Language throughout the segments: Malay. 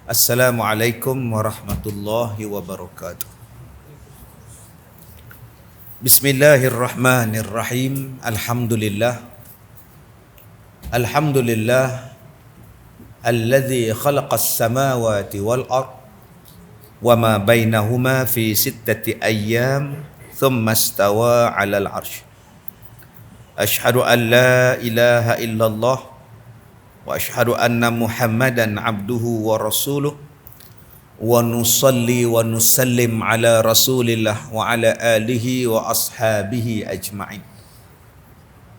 Assalamualaikum warahmatullahi wabarakatuh. Bismillahirrahmanirrahim. Alhamdulillah alladzi khalaqas samawati wal ard wa ma bainahuma fi sittati ayyam thumma istawa 'alal 'arsy. Asyhadu an la ilaha illallah wa asyhadu anna Muhammadan abduhu wa rasuluh wa nusalli wa nusallim ala rasulillah wa ala alihi wa ashabihi ajma'in.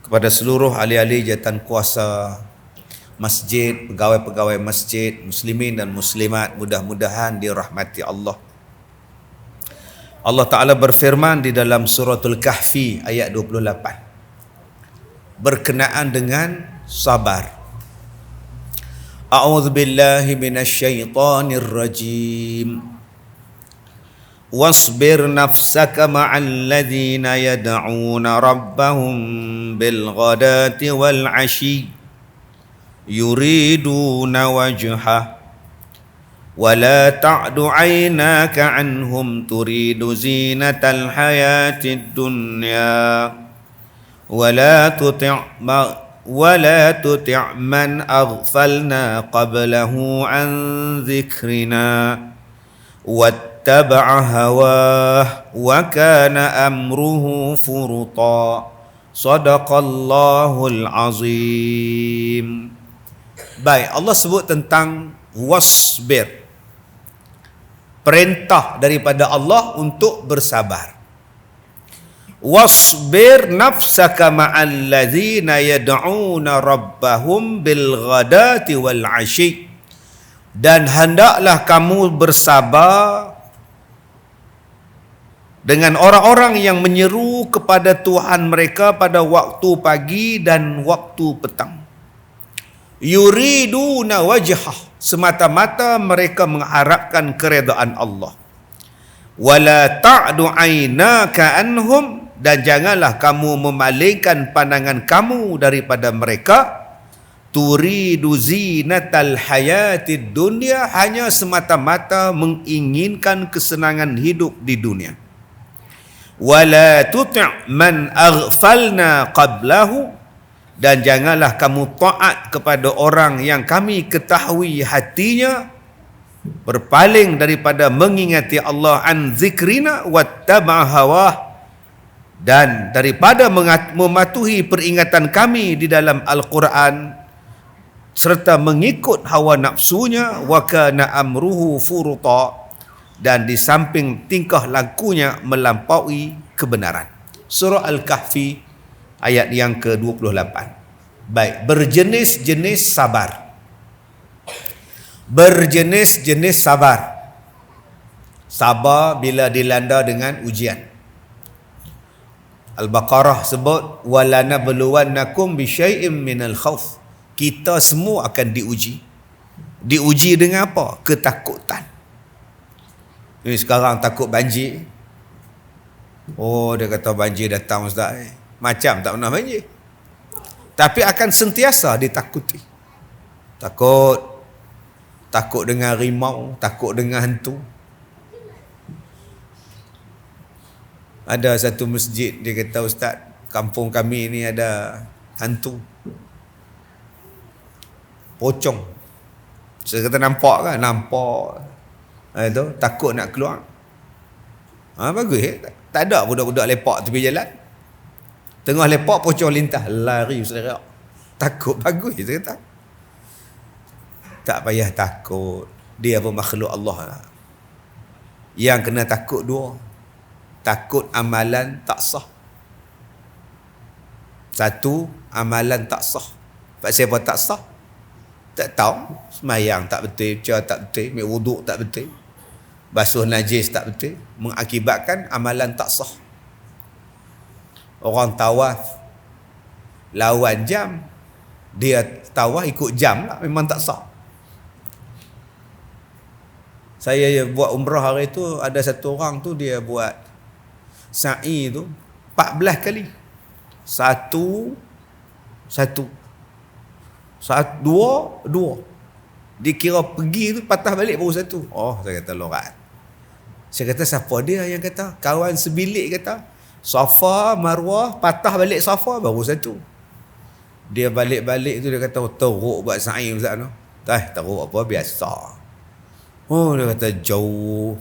Kepada seluruh ahli-ahli jawatan kuasa masjid, pegawai-pegawai masjid, muslimin dan muslimat, mudah-mudahan dirahmati Allah. Allah Ta'ala berfirman di dalam suratul Kahfi ayat 28 berkenaan dengan sabar. A'udzu billahi minasyaitonir rajim. Wasbir nafsaka ma'al ladzina yad'una rabbahum bil ghadati wal 'ashyi yuriduna wajhah wa la ta'du 'aynaka 'anhum turidu zinatal hayatid dunya wa la tuti' man aghfalna qablahu an dhikrina wattaba'a hawah wa kana amruhu furuta. Sadaqallahul azim. Baik, Allah sebut tentang wasbir, perintah daripada Allah untuk bersabar. Wasbir nafsaka ma'al ladzina yad'una rabbahum bil ghadati wal 'ashyi, dan hendaklah kamu bersabar dengan orang-orang yang menyeru kepada Tuhan mereka pada waktu pagi dan waktu petang. Yuriduna wajhah, semata-mata mereka mengharapkan keredaan Allah. Wala ta'du 'ainaka anhum, dan janganlah kamu memalingkan pandangan kamu daripada mereka. Turidu zinatal hayatid dunya, hanya semata-mata menginginkan kesenangan hidup di dunia. Wala tuti' man aghfalna qablahu, dan janganlah kamu taat kepada orang yang kami ketahui hatinya berpaling daripada mengingati Allah, an zikrina wattaba' hawah, dan daripada mematuhi peringatan kami di dalam Al-Quran serta mengikut hawa nafsunya, wa kana amruhu furuta, dan di samping tingkah lakunya melampaui kebenaran. Surah Al-Kahfi ayat yang ke-28. Baik, berjenis-jenis sabar. Berjenis-jenis sabar. Sabar bila dilanda dengan ujian. Al-Baqarah sebut walana beluwannakum bisyai'im minal khauf. Kita semua akan diuji. Diuji dengan apa? Ketakutan. Ini sekarang takut banjir. Oh, dia kata banjir datang ustaz. Macam tak pernah banjir. Tapi akan sentiasa ditakuti. Takut dengan rimau, takut dengan hantu. Ada satu masjid, dia kata ustaz, kampung kami ni ada hantu pocong. Saya kata nampak kan? Nampak. Itu takut nak keluar. Bagus tak ada budak-budak lepak tepi jalan. Tengah lepak pocong lintas, lari serak. Takut, bagus saya kata. Tak payah takut. Dia pun makhluk Allah. Yang kena takut dua. Takut amalan tak sah. Satu, amalan tak sah. Pasal apa tak sah? Tak tahu. Semayang tak betul, baca tak betul, ambil wuduk tak betul, basuh najis tak betul, mengakibatkan amalan tak sah. Orang tawaf lawan jam, dia tawaf ikut jam lah, memang tak sah. Saya buat umrah hari tu, ada satu orang tu dia buat sa'i tu 14 kali. Satu, dua. Dikira pergi tu patah balik baru satu. Oh, saya kata lorat. Saya kata siapa dia yang kata? Kawan sebilik kata. Safa, Marwah, patah balik Safa baru satu. Dia balik-balik tu dia kata teruk buat sa'i Ustaz tu. Teruk apa biasa. Oh, dia kata jauh.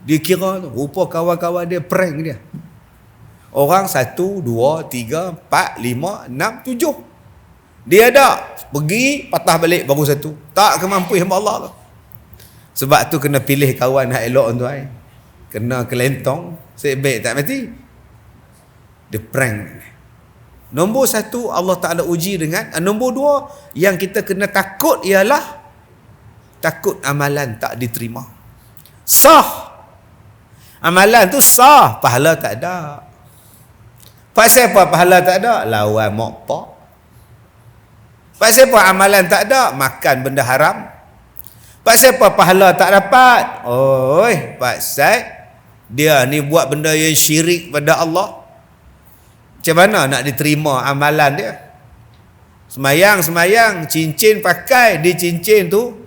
Dia kira tu rupa kawan-kawan dia prank dia. Orang 1, 2, 3, 4, 5, 6, 7. Dia ada pergi patah balik baru satu. Tak kemampuan hamba Allah tu. Sebab tu kena pilih kawan hak elok tuan. Kena kelentong, sebaik tak mati. Dia prank. Nombor 1 Allah Ta'ala uji dengan. Nombor 2 yang kita kena takut ialah takut amalan tak diterima. Sah. Amalan tu sah, pahala tak ada. Pasal apa pahala tak ada? Lawan mokpak. Pasal apa amalan tak ada? Makan benda haram. Pasal apa pahala tak dapat? Oi, pasal dia ni buat benda yang syirik pada Allah. Macam mana nak diterima amalan dia? Semayang, cincin pakai, di cincin tu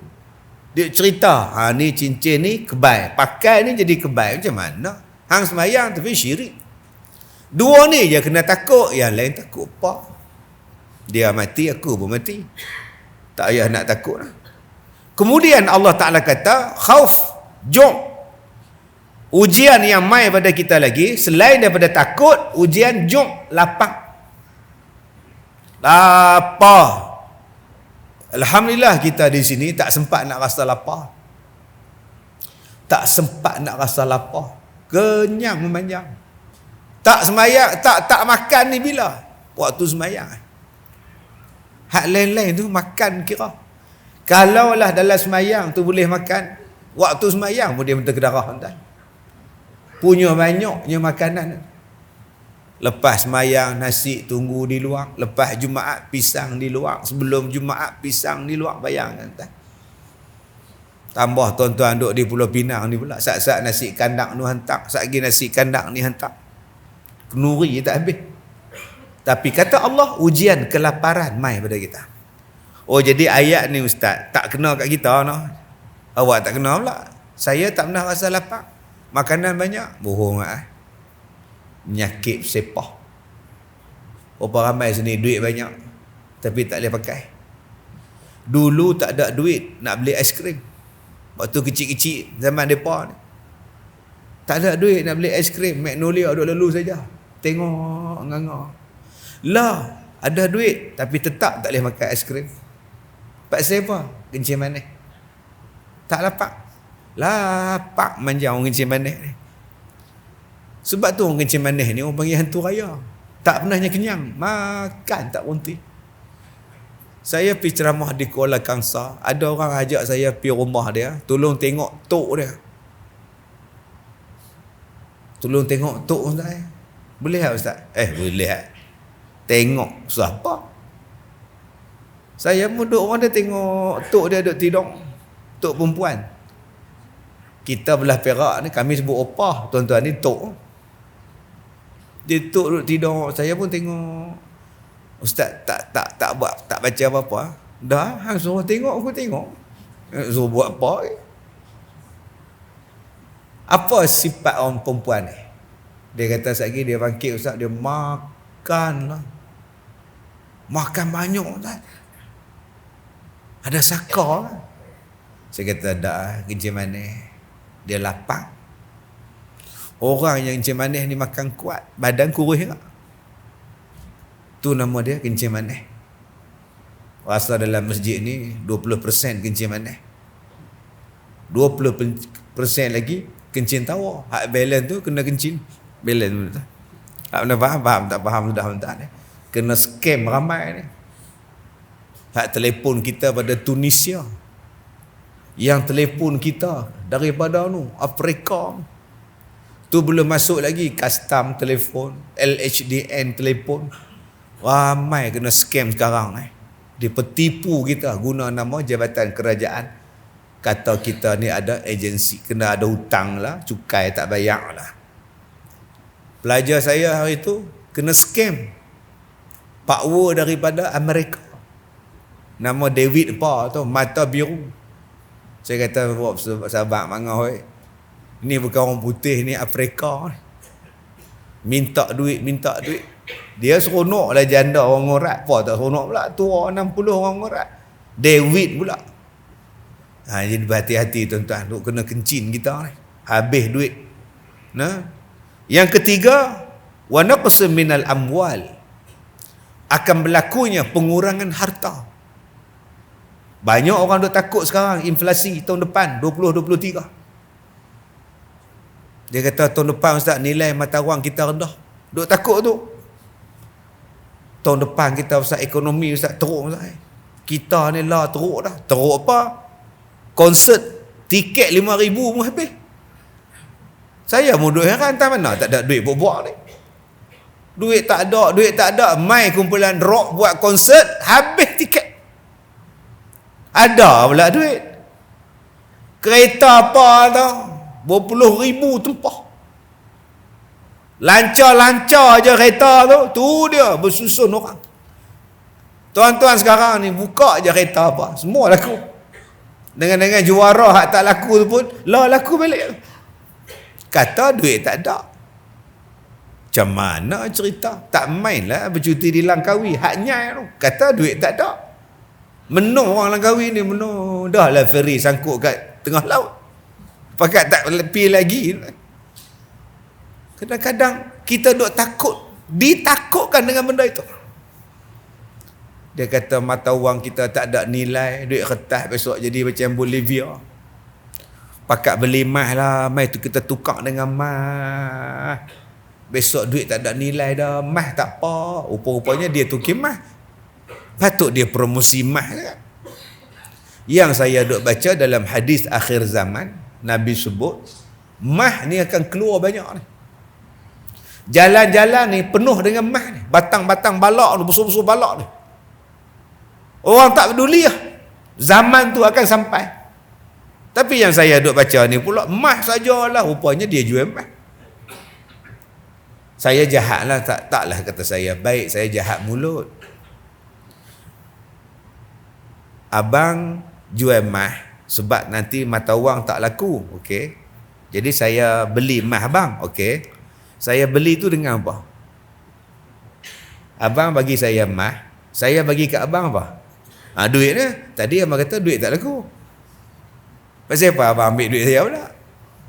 dia cerita, ni cincin ni kebal, pakai ni jadi kebal. Macam mana? Hang semayang tapi syirik. Dua ni je kena takut, yang lain takut apa? Dia mati, aku pun mati. Tak payah nak takut lah. Kemudian Allah Ta'ala kata khauf, jom. Ujian yang mai pada kita lagi, selain daripada takut, ujian jom, lapar. Lapar. Alhamdulillah kita di sini tak sempat nak rasa lapar. Tak sempat nak rasa lapar. Kenyang memanjang. Tak semayang, tak makan ni bila? Waktu semayang. Hak lain-lain tu makan kira. Kalaulah dalam semayang tu boleh makan, waktu semayang pun dia minta kedarah tuan. Punya banyaknya makanan. Lepas semayang nasi tunggu di luar, lepas Jumaat pisang di luar, sebelum Jumaat pisang di luar, bayangkan tuan. Tambah tuan-tuan duduk di Pulau Pinang ni pula, saat-saat nasi kandang ni hantar, saat lagi nasi kandang ni hantar. Kenuri tak habis. Tapi kata Allah, ujian kelaparan mai pada kita. Oh, jadi ayat ni ustaz tak kena kat kita no. Awak tak kena pula. Saya tak pernah rasa lapar. Makanan banyak, bohong ah. Penyakit sepah. Berapa ramai sini duit banyak tapi tak boleh pakai. Dulu tak ada duit nak beli aiskrim. Waktu kecil-kecil zaman depa ni. Tak ada duit nak beli aiskrim, Magnolia duk lalu saja. Tengok nganga. Lah, ada duit tapi tetap tak boleh makan aiskrim. Pasal apa? Kencing manis. Tak lapak. Lapak manja orang kencing manis ni. Sebab tu orang kencing manis ni orang panggil hantu raya. Tak pernahnya kenyang. Makan tak berhenti. Saya pergi ceramah di Kuala Kangsar. Ada orang ajak saya pergi rumah dia. Tolong tengok tok dia. Tolong tengok tok Ustaz. Boleh tak Ustaz? Boleh. Tengok siapa? Saya pun duduk orang dia tengok tok dia duduk tidur. Tok perempuan. Kita belah Perak ni kami sebut opah. Tuan-tuan ni tok. Dia tok duduk tidur. Saya pun tengok. Ustaz tak buat, tak baca apa-apa. Dah, hang suruh tengok aku tengok. Suruh buat apa? Apa sifat orang perempuan ni? Dia kata sekali dia bangkit Ustaz, dia makan lah. Makan banyak Ustaz. Ada sakar lah. Saya kata dah, kencing manis. Dia lapar. Orang yang kencing manis ni makan kuat, badan kurus tak? Tu nama dia kencing manis. Rasa dalam masjid ni 20% kencing manis. 20% lagi kencing tawa. Hak balance tu kena kencing. Balance tu. Hak mana faham tak faham sudah tak ni. Kena scam ramai ni. Hak telefon kita pada Tunisia. Yang telefon kita daripada Afrika. Tu belum masuk lagi custom telefon, LHDN telefon. Ramai kena scam sekarang Dia petipu kita guna nama jabatan kerajaan. Kata kita ni ada agensi, kena ada hutang lah, cukai tak bayar lah. Pelajar saya hari tu kena scam. Pakwa daripada Amerika. Nama David apa tu, mata biru. Saya kata sahabat mangah, ni bukan orang putih, ni Afrika. Minta duit. Dia seronok lah janda orang ngorat. Apa tak seronok pula, tua 60 orang ngorat. David pula. Jadi berhati-hati tuan-tuan, duk kena kencin kita ni. Habis duit. Nah. Yang ketiga, wa naqsu minal amwal. Akan berlakunya pengurangan harta. Banyak orang duk takut sekarang inflasi tahun depan 2023. Dia kata tahun depan ustaz nilai mata wang kita rendah. Duk takut tu. Tahun depan kita ustaz ekonomi ustaz teruk ustaz. Kita ni lah teruk dah. Teruk apa? Konsert tiket 5,000 pun habis. Saya mau duk heran tak mana tak ada duit buat ni. Duit tak ada. Mai kumpulan rock buat konsert habis tiket. Ada pula duit. Kereta apa tau, berpuluh ribu tempah. Lancar-lancar je kereta tu dia bersusun orang. Tuan-tuan sekarang ni buka je kereta apa, semua laku. Dengan juara hak tak laku tu pun laku balik. Kata duit tak ada. Macam mana cerita? Tak mainlah bercuti di Langkawi, haknya tu. Kata duit tak ada. Menung orang Langkawi ni, menung. Dah lah feri sangkut kat tengah laut. Pakat tak lebih lagi. Kadang-kadang kita duk takut. Ditakutkan dengan benda itu. Dia kata mata wang kita tak ada nilai. Duit kertas besok jadi macam Bolivia. Pakat beli mah lah. Mah tu kita tukar dengan mah. Besok duit tak ada nilai dah. Mah tak apa. Rupa-rupanya dia tukar mah. Patut dia promosi mah kan? Yang saya duk baca dalam hadis akhir zaman, Nabi sebut mah ni akan keluar banyak ni. Jalan-jalan ni penuh dengan mah ni. Batang-batang balak ni, besar-besar balak ni. Orang tak peduli lah. Zaman tu akan sampai. Tapi yang saya duk baca ni pula mah sajalah. Rupanya dia jual mah. Saya jahat lah. Taklah kata saya baik. Saya jahat mulut. Abang jual mah sebab nanti mata wang tak laku. Okey. Jadi saya beli mah abang. Okey. Saya beli tu dengan apa? Abang bagi saya mah, saya bagi kat abang apa? Duit dia. Tadi abang kata duit tak laku. Pasal apa abang ambil duit saya pula?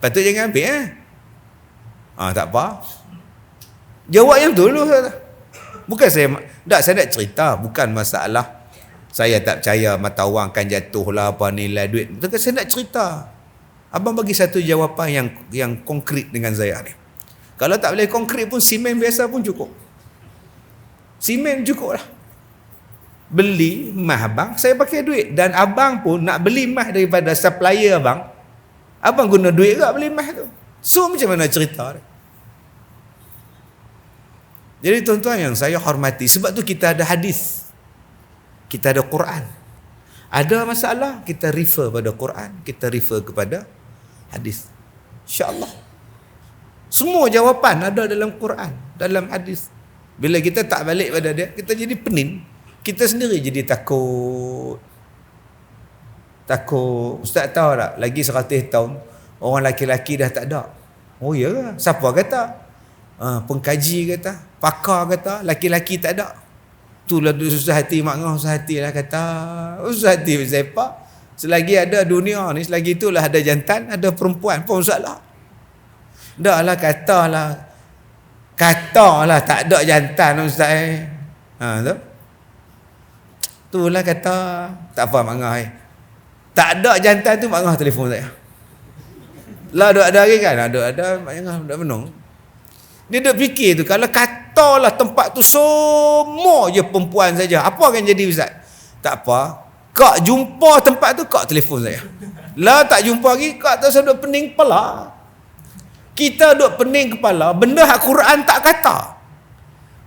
Patut jangan ambil tak apa. Jawab yang betul dulu. Bukan saya nak cerita, bukan masalah saya tak percaya mata wang akan jatuh lah apa nilai duit. Betul, saya nak cerita. Abang bagi satu jawapan yang konkret dengan saya ni. Kalau tak boleh konkret pun simen biasa pun cukup. Simen cukup lah. Beli mah abang, saya pakai duit. Dan abang pun nak beli mah daripada supplier abang. Abang guna duit ke beli mah tu? So macam mana cerita ni? Jadi tuan-tuan yang saya hormati, sebab tu kita ada hadis. Kita ada Quran. Ada masalah, kita refer pada Quran, kita refer kepada hadis. InsyaAllah. Semua jawapan ada dalam Quran, dalam hadis. Bila kita tak balik pada dia, kita jadi pening. Kita sendiri jadi takut. Ustaz tahu tak, lagi 100 tahun, orang laki-laki dah tak ada. Oh ya ke? Siapa kata? Pengkaji kata, pakar kata, laki-laki tak ada. Itulah susah hati mak ngah, susah hati lah kata. Susah hati siapa? Selagi ada dunia ni, selagi itulah ada jantan, ada perempuan pun salah. Dah lah katalah tak ada jantan ustaz tu. Itulah kata tak apa mak ngah tak ada jantan tu mak ngah telefon saya. Lah ada lagi kan? Ada mak ngah dak menung. Dia duk fikir tu, kalau katalah tempat tu semua je perempuan saja, apa akan jadi ustaz? Tak apa. Kak jumpa tempat tu, kak telefon saya. Lah tak jumpa lagi, kak tu saya duk pening kepala. Kita duk pening kepala, benda hak Quran tak kata.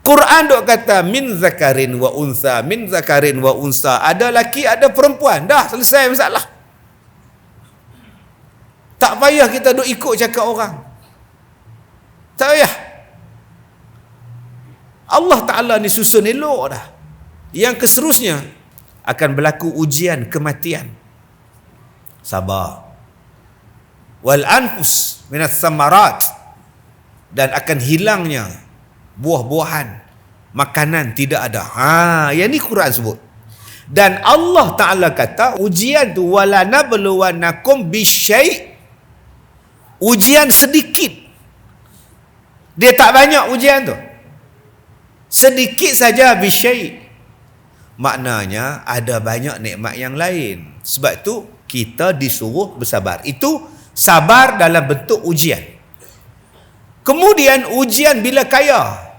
Quran duk kata min zakarin wa unsa, min zakarin wa unsa. Ada laki, ada perempuan. Dah selesai masalah. Tak payah kita duk ikut cakap orang. Tak payah. Allah Ta'ala ni susun elok dah. Yang keserusnya, akan berlaku ujian kematian. Sabar. Wal anfus minas samarat, dan akan hilangnya buah-buahan, makanan tidak ada. Yang ni Quran sebut. Dan Allah Ta'ala kata ujian tu wala nabluwannakum bisyai', ujian sedikit. Dia tak banyak ujian tu, sedikit saja, bisyai'. Maknanya ada banyak nikmat yang lain. Sebab tu kita disuruh bersabar. Itu sabar dalam bentuk ujian. Kemudian ujian bila kaya.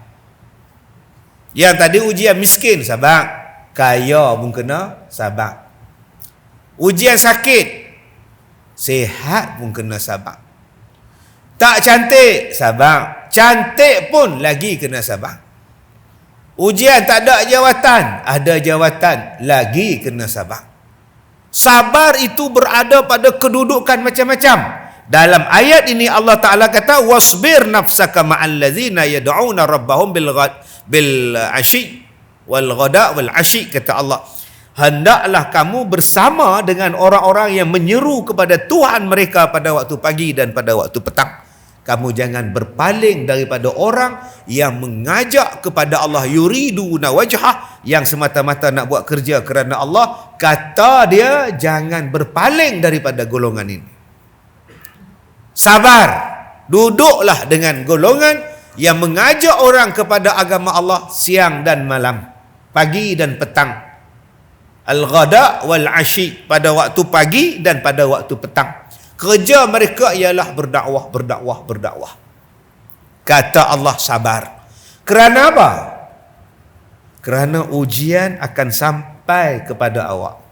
Yang tadi ujian miskin, sabar. Kaya pun kena sabar. Ujian sakit, sihat pun kena sabar. Tak cantik, sabar. Cantik pun lagi kena sabar. Ujian tak ada jawatan, ada jawatan, lagi kena sabar. Sabar itu berada pada kedudukan macam-macam. Dalam ayat ini Allah Ta'ala kata wasbir nafsaka ma'al ladzina yad'una rabbahum bil ashi wal ghada wal ashi, kata Allah, hendaklah kamu bersama dengan orang-orang yang menyeru kepada Tuhan mereka pada waktu pagi dan pada waktu petang. Kamu jangan berpaling daripada orang yang mengajak kepada Allah, yuriduna wajhah, yang semata-mata nak buat kerja kerana Allah. Kata dia jangan berpaling daripada golongan ini. Sabar, duduklah dengan golongan yang mengajak orang kepada agama Allah siang dan malam, pagi dan petang. Al-ghada wal ashi, pada waktu pagi dan pada waktu petang. Kerja mereka ialah berdakwah, berdakwah, berdakwah. Kata Allah sabar. Kerana apa? Kerana ujian akan sampai kepada awak.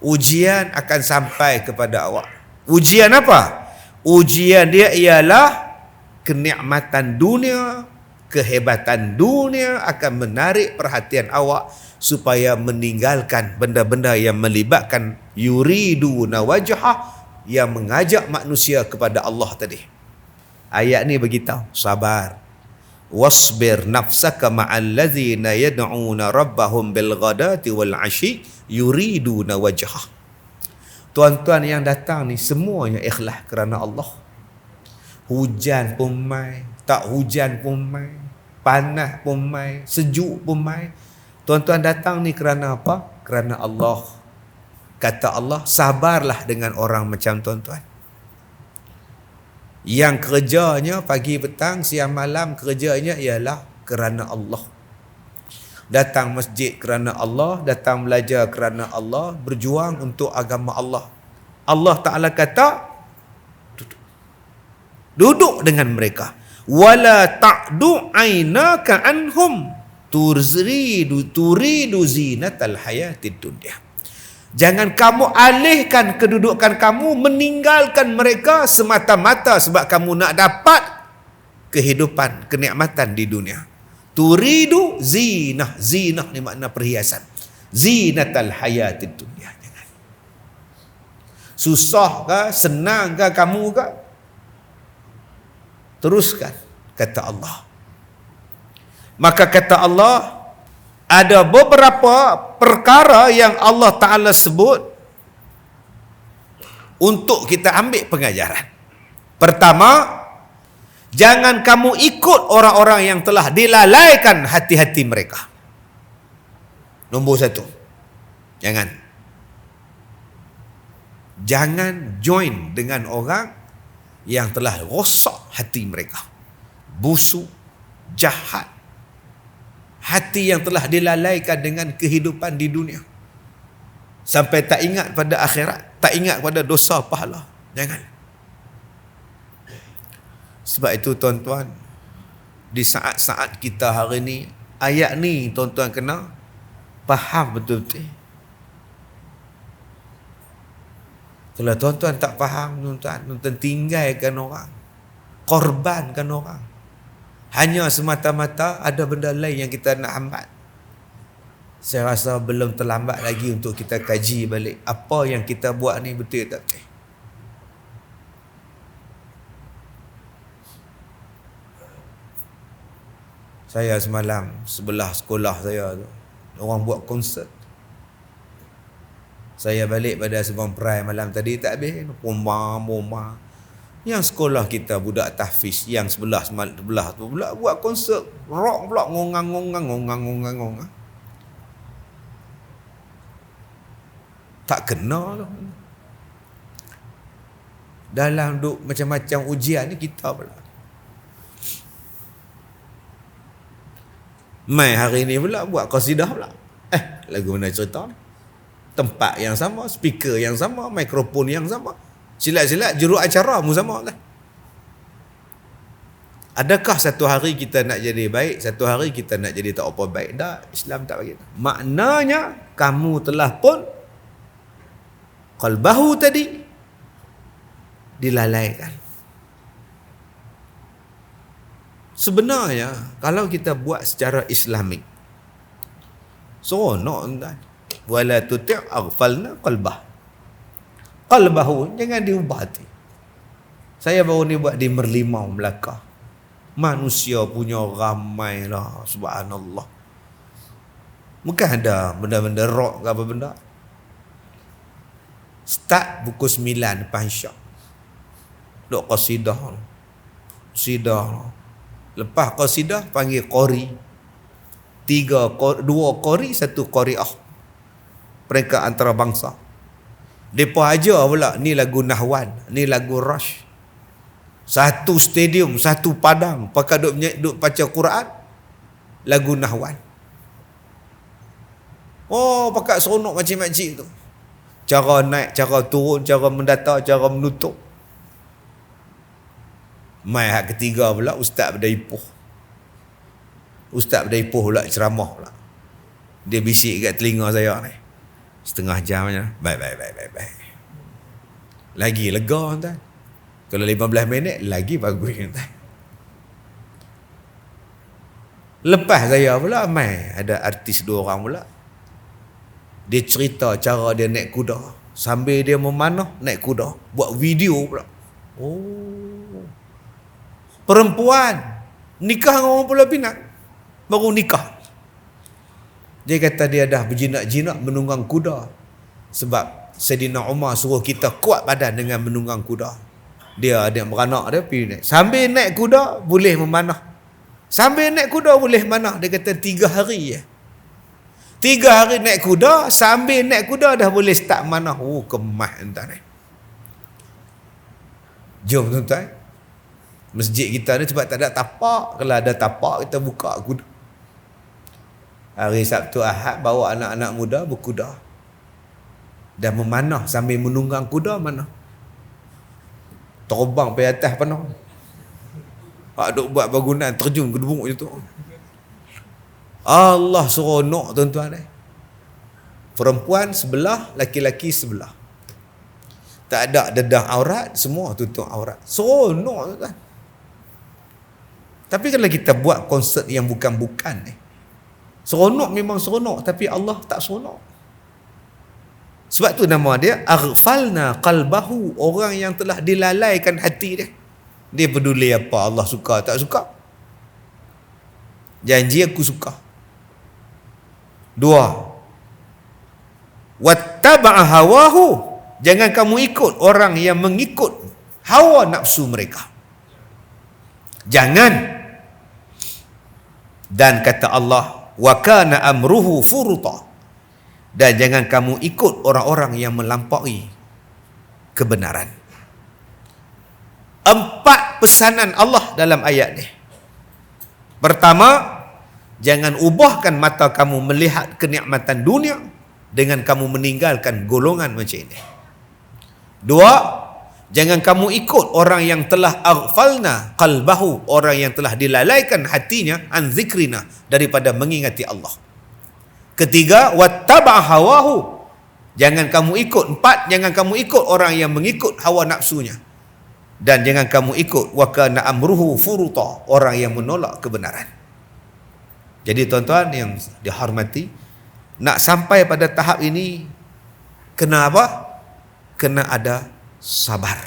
Ujian akan sampai kepada awak. Ujian apa? Ujian dia ialah kenikmatan dunia, kehebatan dunia akan menarik perhatian awak supaya meninggalkan benda-benda yang melibatkan yuriduna wajhah, yang mengajak manusia kepada Allah tadi. Ayat ni beritahu sabar. Wasbir nafsaka ma'al ladzina yad'una rabbahum bil ghadati wal 'ashi yuriduna wajhah. Tuan-tuan yang datang ni semuanya ikhlas kerana Allah. Hujan pun mai, tak hujan pun mai, panas pun mai, sejuk pun mai. Tuan-tuan datang ni kerana apa? Kerana Allah. Kata Allah, sabarlah dengan orang macam tuan-tuan. Yang kerjanya pagi petang siang malam, kerjanya ialah kerana Allah. Datang masjid kerana Allah, datang belajar kerana Allah, berjuang untuk agama Allah. Allah Ta'ala kata, duduk dengan mereka. Wala ta'du aynaka anhum turidu zinatal hayatid dunya. Jangan kamu alihkan kedudukan kamu, meninggalkan mereka semata-mata sebab kamu nak dapat kehidupan, kenikmatan di dunia. Turidu zinah. Zinah ni makna perhiasan. Zinatal hayatid dunya. Jangan. Susah ke, senang ke kamu ke? Teruskan, kata Allah. Maka kata Allah, ada beberapa perkara yang Allah Ta'ala sebut untuk kita ambil pengajaran. Pertama, jangan kamu ikut orang-orang yang telah dilalaikan hati-hati mereka. Nombor satu, jangan join dengan orang yang telah rosak hati mereka, busuk, jahat, hati yang telah dilalaikan dengan kehidupan di dunia sampai tak ingat pada akhirat, tak ingat pada dosa pahala. Jangan. Sebab itu tuan-tuan, di saat-saat kita hari ni, ayat ni tuan-tuan kena faham betul-betul. Kalau tuan-tuan tak faham, tuan-tuan tinggalkan orang, korbankan orang, hanya semata-mata ada benda lain yang kita nak hambat. Saya rasa belum terlambat lagi untuk kita kaji balik apa yang kita buat ni betul tak betul. Saya semalam sebelah sekolah saya tu, orang buat konsert. Saya balik pada Subang Perai malam tadi tak habis. Bomba. Yang sekolah kita budak tahfiz yang sebelah tu pula buat konsert rock pula ngongang. Tak kena tu. Dalam duk macam-macam ujian ni kita pula. Mai hari ni pula buat qasidah pula. Lagu mana cerita? Tempat yang sama, speaker yang sama, mikrofon yang sama. Silat-silat juru acara mu sama lah. Adakah satu hari kita nak jadi baik, satu hari kita nak jadi tak apa baik? Tak, Islam tak bagi. Maknanya kamu telah pun qalbahu tadi dilalaikan. Sebenarnya kalau kita buat secara Islamik, seronok tuan. Wala tuti' aghfalna qalbahu, jangan diubah hati. Saya baru ni buat di Merlimau, Melaka. Manusia punya ramai lah, subhanallah. Bukan ada benda-benda rock ke apa benda. Start pukul 9 depan syak. Duk qasidah. Lepas qasidah panggil qori. 2 qori, 1 qariah. Mereka antarabangsa. Depa ajar pula ni lagu Nahwan, ni lagu Rush. Satu stadium, satu padang pakai duk baca Quran lagu Nahwan. Oh, pakai seronok macam-macam tu. Cara naik, cara turun, cara mendata, cara menutup. Mai hak ketiga pula Ustaz Berdaipuh. Ustaz Berdaipuh pula ceramah pula. Dia bisik kat telinga saya ni. Setengah jam je. Baik. Lagi lega tuan. Kalau 15 minit lagi bagus tuan. Lepas saya pula mai ada artis 2 orang pula. Dia cerita cara dia naik kuda. Sambil dia memanah naik kuda. Buat video pula. Oh. Perempuan nikah dengan orang Pulau Pinang. Baru nikah. Dia kata dia dah berjinak-jinak menunggang kuda. Sebab Saidina Umar suruh kita kuat badan dengan menunggang kuda. Dia beranak dia pergi naik. Sambil naik kuda boleh memanah. Sambil naik kuda boleh manah. Dia kata 3 hari je. 3 hari naik kuda, sambil naik kuda dah boleh start manah. Oh, kemah entah ni. Jom tuan-tuan. Masjid kita ni sebab tak ada tapak. Kalau ada tapak kita buka kuda. Hari Sabtu Ahad bawa anak-anak muda berkuda. Dan memanah sambil menunggang kuda manah. Terbang pergi atas panah. Hak duk buat bangunan terjun gedebuk je tu. Allah seronok tuan-tuan. Perempuan sebelah, laki-laki sebelah. Tak ada dedah aurat, semua tutup aurat. Seronok tuan-tuan. Tapi kalau kita buat konsert yang bukan-bukan ni, seronok memang seronok, tapi Allah tak seronok. Sebab tu nama dia aghfalna qalbahu, orang yang telah dilalaikan hati dia. Dia peduli apa Allah suka tak suka. Janji aku suka. 2. Wattaba'a hawahu, jangan kamu ikut orang yang mengikut hawa nafsu mereka. Jangan. Dan kata Allah, wa kana amruhu furuta, dan jangan kamu ikut orang-orang yang melampaui kebenaran. 4 pesanan Allah dalam ayat ni. Pertama, jangan ubahkan mata kamu melihat kenikmatan dunia dengan kamu meninggalkan golongan macam ini. 2, jangan kamu ikut orang yang telah aghfalna qalbahu, orang yang telah dilalaikan hatinya an zikrina, daripada mengingati Allah. 3, wattaba' hawahu, jangan kamu ikut. 4, jangan kamu ikut orang yang mengikut hawa nafsunya. Dan jangan kamu ikut wa kana amruhu furuta, orang yang menolak kebenaran. Jadi tuan-tuan yang dihormati, nak sampai pada tahap ini kena apa? Kena ada sabar.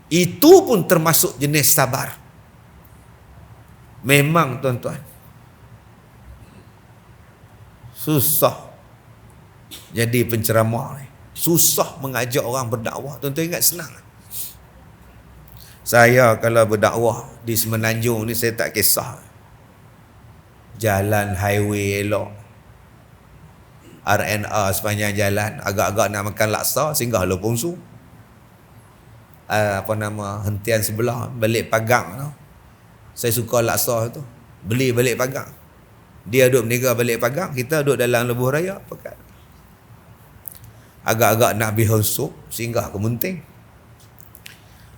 Itu pun termasuk jenis sabar. Memang tuan-tuan susah. jadi penceramah ni. Susah mengajak orang berdakwah. Tuan-tuan ingat senang. Saya kalau berdakwah di Semenanjung ni, saya tak kisah. Jalan highway elok, RNR sepanjang jalan, agak-agak nak makan laksa, singgah Luar Pungsu. Hentian sebelah balik pagang tu. Saya suka laksa tu. Beli balik pagang. Dia duduk berniaga balik pagang, kita duduk dalam lebuh raya pekat. Agak-agak nak bihun sup, singgah ke Munting.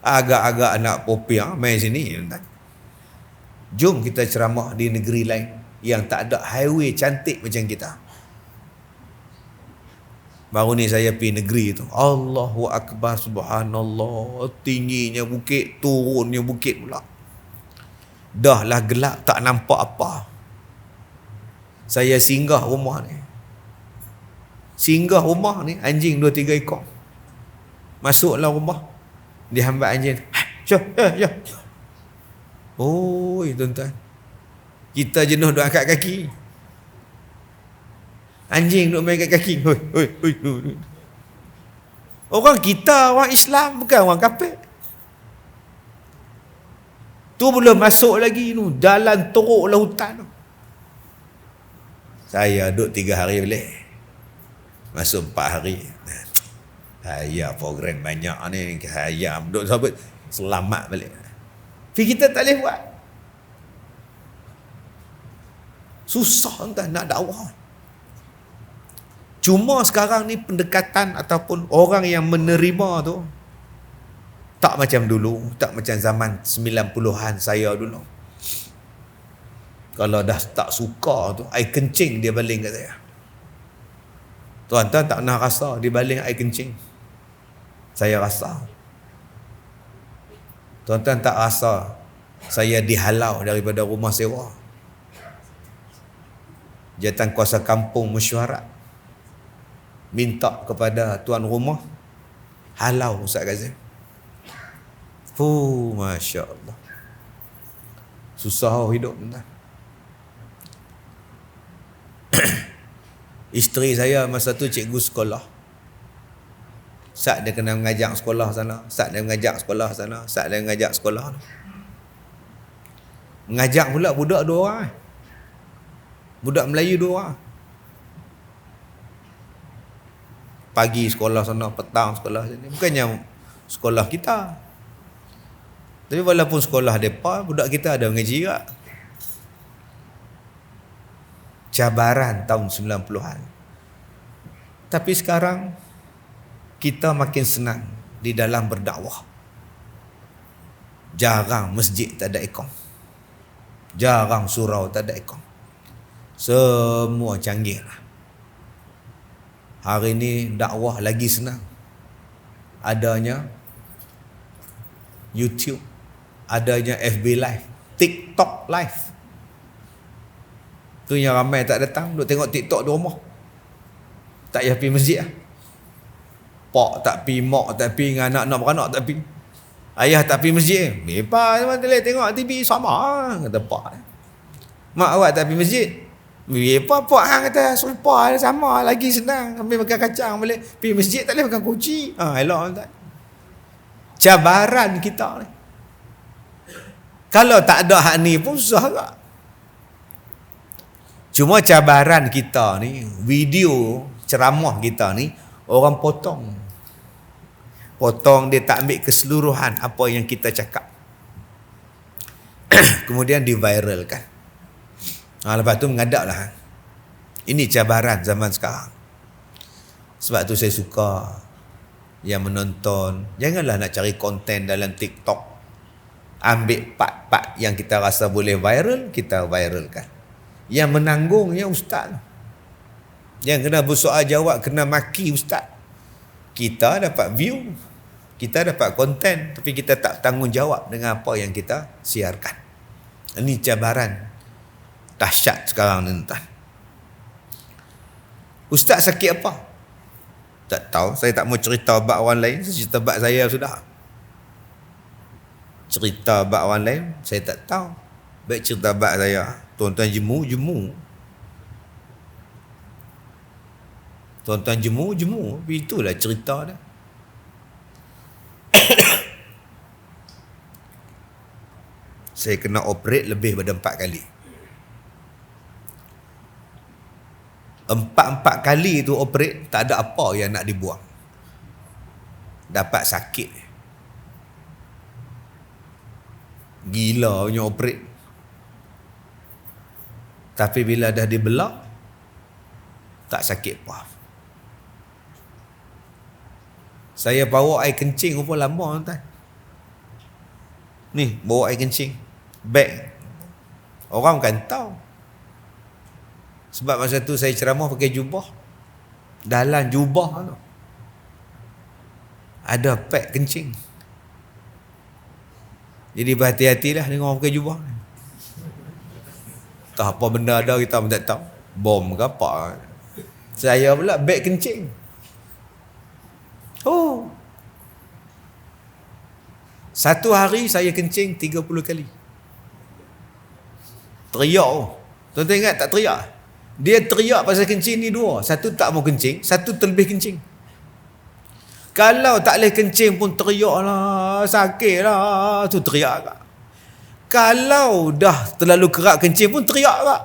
Agak-agak nak popiah, main sini. Jom kita ceramah di negeri lain yang tak ada highway cantik macam kita. Baru ni saya pergi negeri tu. Allahu Akbar, subhanallah. Tingginya bukit, turunnya bukit pula. Dah lah gelap, tak nampak apa. Saya singgah rumah ni. Anjing 2-3 ekor. Masuklah rumah. Dihambat anjing. Ya. Oi, tuan-tuan. Kita jenuh duk angkat kaki. Anjing duk main kat kaki. Hoi. Orang kita, orang Islam, bukan orang kafir. Tu belum masuk lagi tu. Jalan teruk lah hutan tu. Saya duduk 3 hari balik. Masuk 4 hari. Saya program banyak ni. Saya duduk sahabat. Selamat balik. Tapi kita tak boleh buat. Susah entah nak dakwah. Cuma sekarang ni pendekatan ataupun orang yang menerima tu tak macam dulu. Tak macam zaman 90-an saya dulu. Kalau dah tak suka tu, air kencing dia baling kat saya. Tuan-tuan tak pernah rasa dia baling air kencing. Saya rasa. Tuan-tuan tak rasa saya dihalau daripada rumah sewa. Jawatan kuasa kampung mesyuarat minta kepada tuan rumah halau Ustaz Kazim. Masya Allah. Susah hidup entah. Isteri saya masa tu cikgu sekolah. Saat dia kena mengajak sekolah sana, saat dia mengajak sekolah sana, saat dia mengajak sekolah. Mengajak pula budak 2 orang. Budak Melayu 2 orang. Pagi sekolah sana, petang sekolah sini. Bukannya sekolah kita. Tapi walaupun sekolah mereka, budak kita ada mengaji juga. Cabaran tahun 90-an. Tapi sekarang kita makin senang di dalam berdakwah. Jarang masjid tak ada ikam. Jarang surau tak ada ikam. Semua canggih lah. Hari ni dakwah lagi senang. Adanya YouTube, adanya FB Live, TikTok Live. Tu yang ramai tak datang, duk tengok TikTok di rumah. Tak payah pergi masjid lah. Pak tak pergi, mak tak pergi, dengan anak-anak beranak tak pergi. Ayah tak pergi masjid. Lepas tengok TV sama, kata pak. Mak awak tak pergi masjid. Pak hang kata serupa sama, lagi senang. Ambil makan kacang boleh. Pergi masjid tak boleh makan kuci. Elok tak. Cabaran kita ni. Kalau tak ada hak ni pun susah tak. Cuma cabaran kita ni, video ceramah kita ni, orang potong. Potong, dia tak ambil keseluruhan apa yang kita cakap. Kemudian diviralkan. Lepas tu mengadap lah. Ini cabaran zaman sekarang. Sebab tu saya suka yang menonton, janganlah nak cari konten dalam TikTok. Ambil part-part yang kita rasa boleh viral, kita viralkan. Yang menanggungnya ustaz. Yang kena bersoal jawab, kena maki ustaz. Kita dapat view, kita dapat konten, tapi kita tak tanggungjawab dengan apa yang kita siarkan. Ini cabaran dahsyat sekarang ni tuan. Ustaz sakit apa? Tak tahu. Saya tak mau cerita bab orang lain. Saya cerita bab saya sudah. Cerita bab orang lain saya tak tahu. Baik cerita bab saya. Tuan-tuan jemu. Tuan-tuan jemu. Itulah cerita dia. Saya kena operate lebih daripada 4 kali. 4 kali tu operate, tak ada apa yang nak dibuang. Dapat sakit. Gila punya operate. Tapi bila dah dibelah, tak sakit apa. Saya bawa air kencing pun lama tuan. Ni, bawa air kencing. Bag. Orang kan tahu. Sebab masa tu saya ceramah pakai jubah. Dalam jubah tu ada pad kencing. Jadi berhati-hatilah dengan orang pakai jubah. Tak apa benda ada kita pun tak tahu. Bom ke apa. Saya pula beg kencing. Oh. Satu hari saya kencing 30 kali. Teriak. Tuan-tuan ingat tak teriak? Dia teriak pasal kencing ni dua. Satu tak mau kencing, satu terlebih kencing. Kalau tak boleh kencing pun teriak lah, sakit lah, tu teriak kak. Kalau dah terlalu kerak kencing pun teriak kak.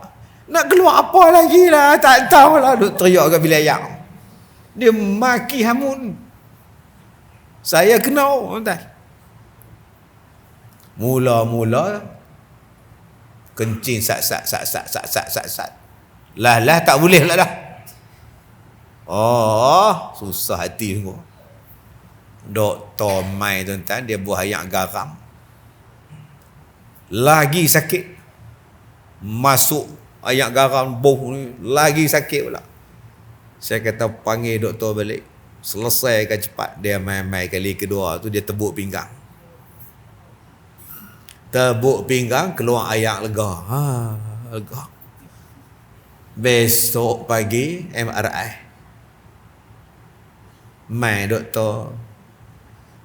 Nak keluar apa lagi lah, tak tahulah, duk teriak kat bilik ayak. Dia maki hamun. Saya kenal, tuan. Mula-mula kencing sat. Lah tak boleh pula dah. Oh, susah hati sungguh. Doktor mai tuan-tuan, dia buah ayak garam. Lagi sakit. Masuk ayak garam boh ni, lagi sakit pula. Saya kata panggil doktor balik. Selesaikan cepat. Dia mai kali kedua tu dia tebuk pinggang. Tebuk pinggang, keluar ayak lega. Lega. Besok pagi MRI. Mai doktor,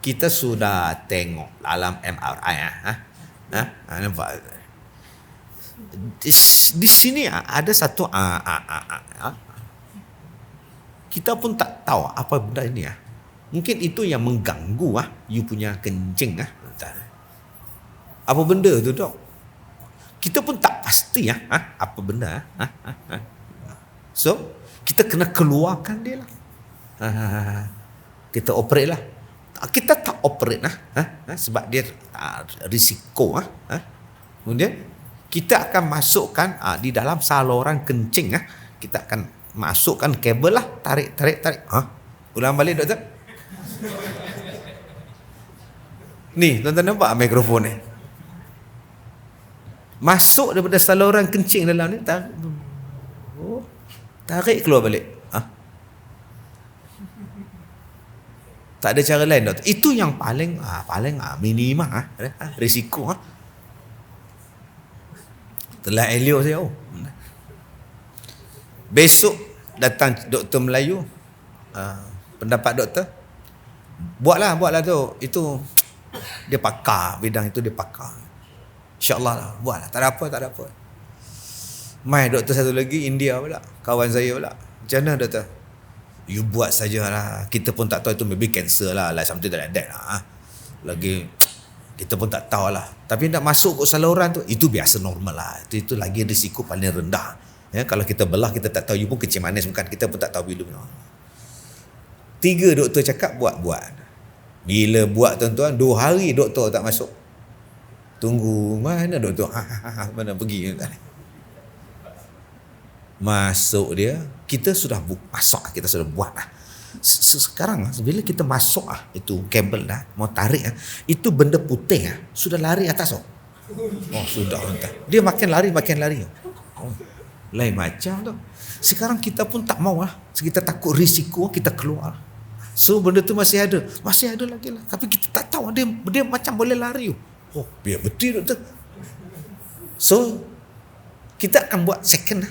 kita sudah tengok dalam MRI nampak. Di sini ada satu kita pun tak tahu apa benda ini. Mungkin itu yang mengganggu you punya kencing. Apa benda tu dok? Kita pun tak pasti apa benda. So kita kena keluarkan dia lah. Kita operate lah. Kita tak operate lah. Sebab dia risiko. Kemudian kita akan masukkan di dalam saluran kencing. Kita akan masukkan kabel lah. Tarik. Ulang balik doktor. Ni tuan-tuan nampak mikrofon ni. Masuk daripada saluran kencing dalam ni, tarik keluar balik. Tak ada cara lain doktor. Itu yang paling minima risiko. Telah elok saya. Besok datang doktor Melayu. Pendapat doktor, buatlah tu. Itu dia pakar, bidang itu dia pakar. InsyaAllah lah, buatlah. Tak ada apa. Mai doktor satu lagi, India pula, kawan saya pula. Macam mana doktor? You buat sajalah. Kita pun tak tahu, itu maybe cancer lah, like something like that lah. Lagi kita pun tak tahu lah. Tapi nak masuk ke saluran tu, itu biasa normal lah. Itu lagi risiko paling rendah. Kalau kita belah, kita tak tahu, you pun kencing manis bukan, kita pun tak tahu bila. 3 doktor cakap buat. Bila buat tuan-tuan, 2 hari doktor tak masuk. Tunggu, mana doktor? Mana pergi? Masuk dia, kita sudah masuk, kita sudah buat lah. Sekarang bila kita masuk itu kabel dah, mau tarik itu benda putih sudah lari atas. Sudah entah. Dia makin lari. Lain macam tu. Sekarang kita pun tak mau kita takut risiko, kita keluar. So benda tu masih ada lagi lah. Tapi kita tak tahu dia macam boleh lari. Biar betul doktor. So kita akan buat second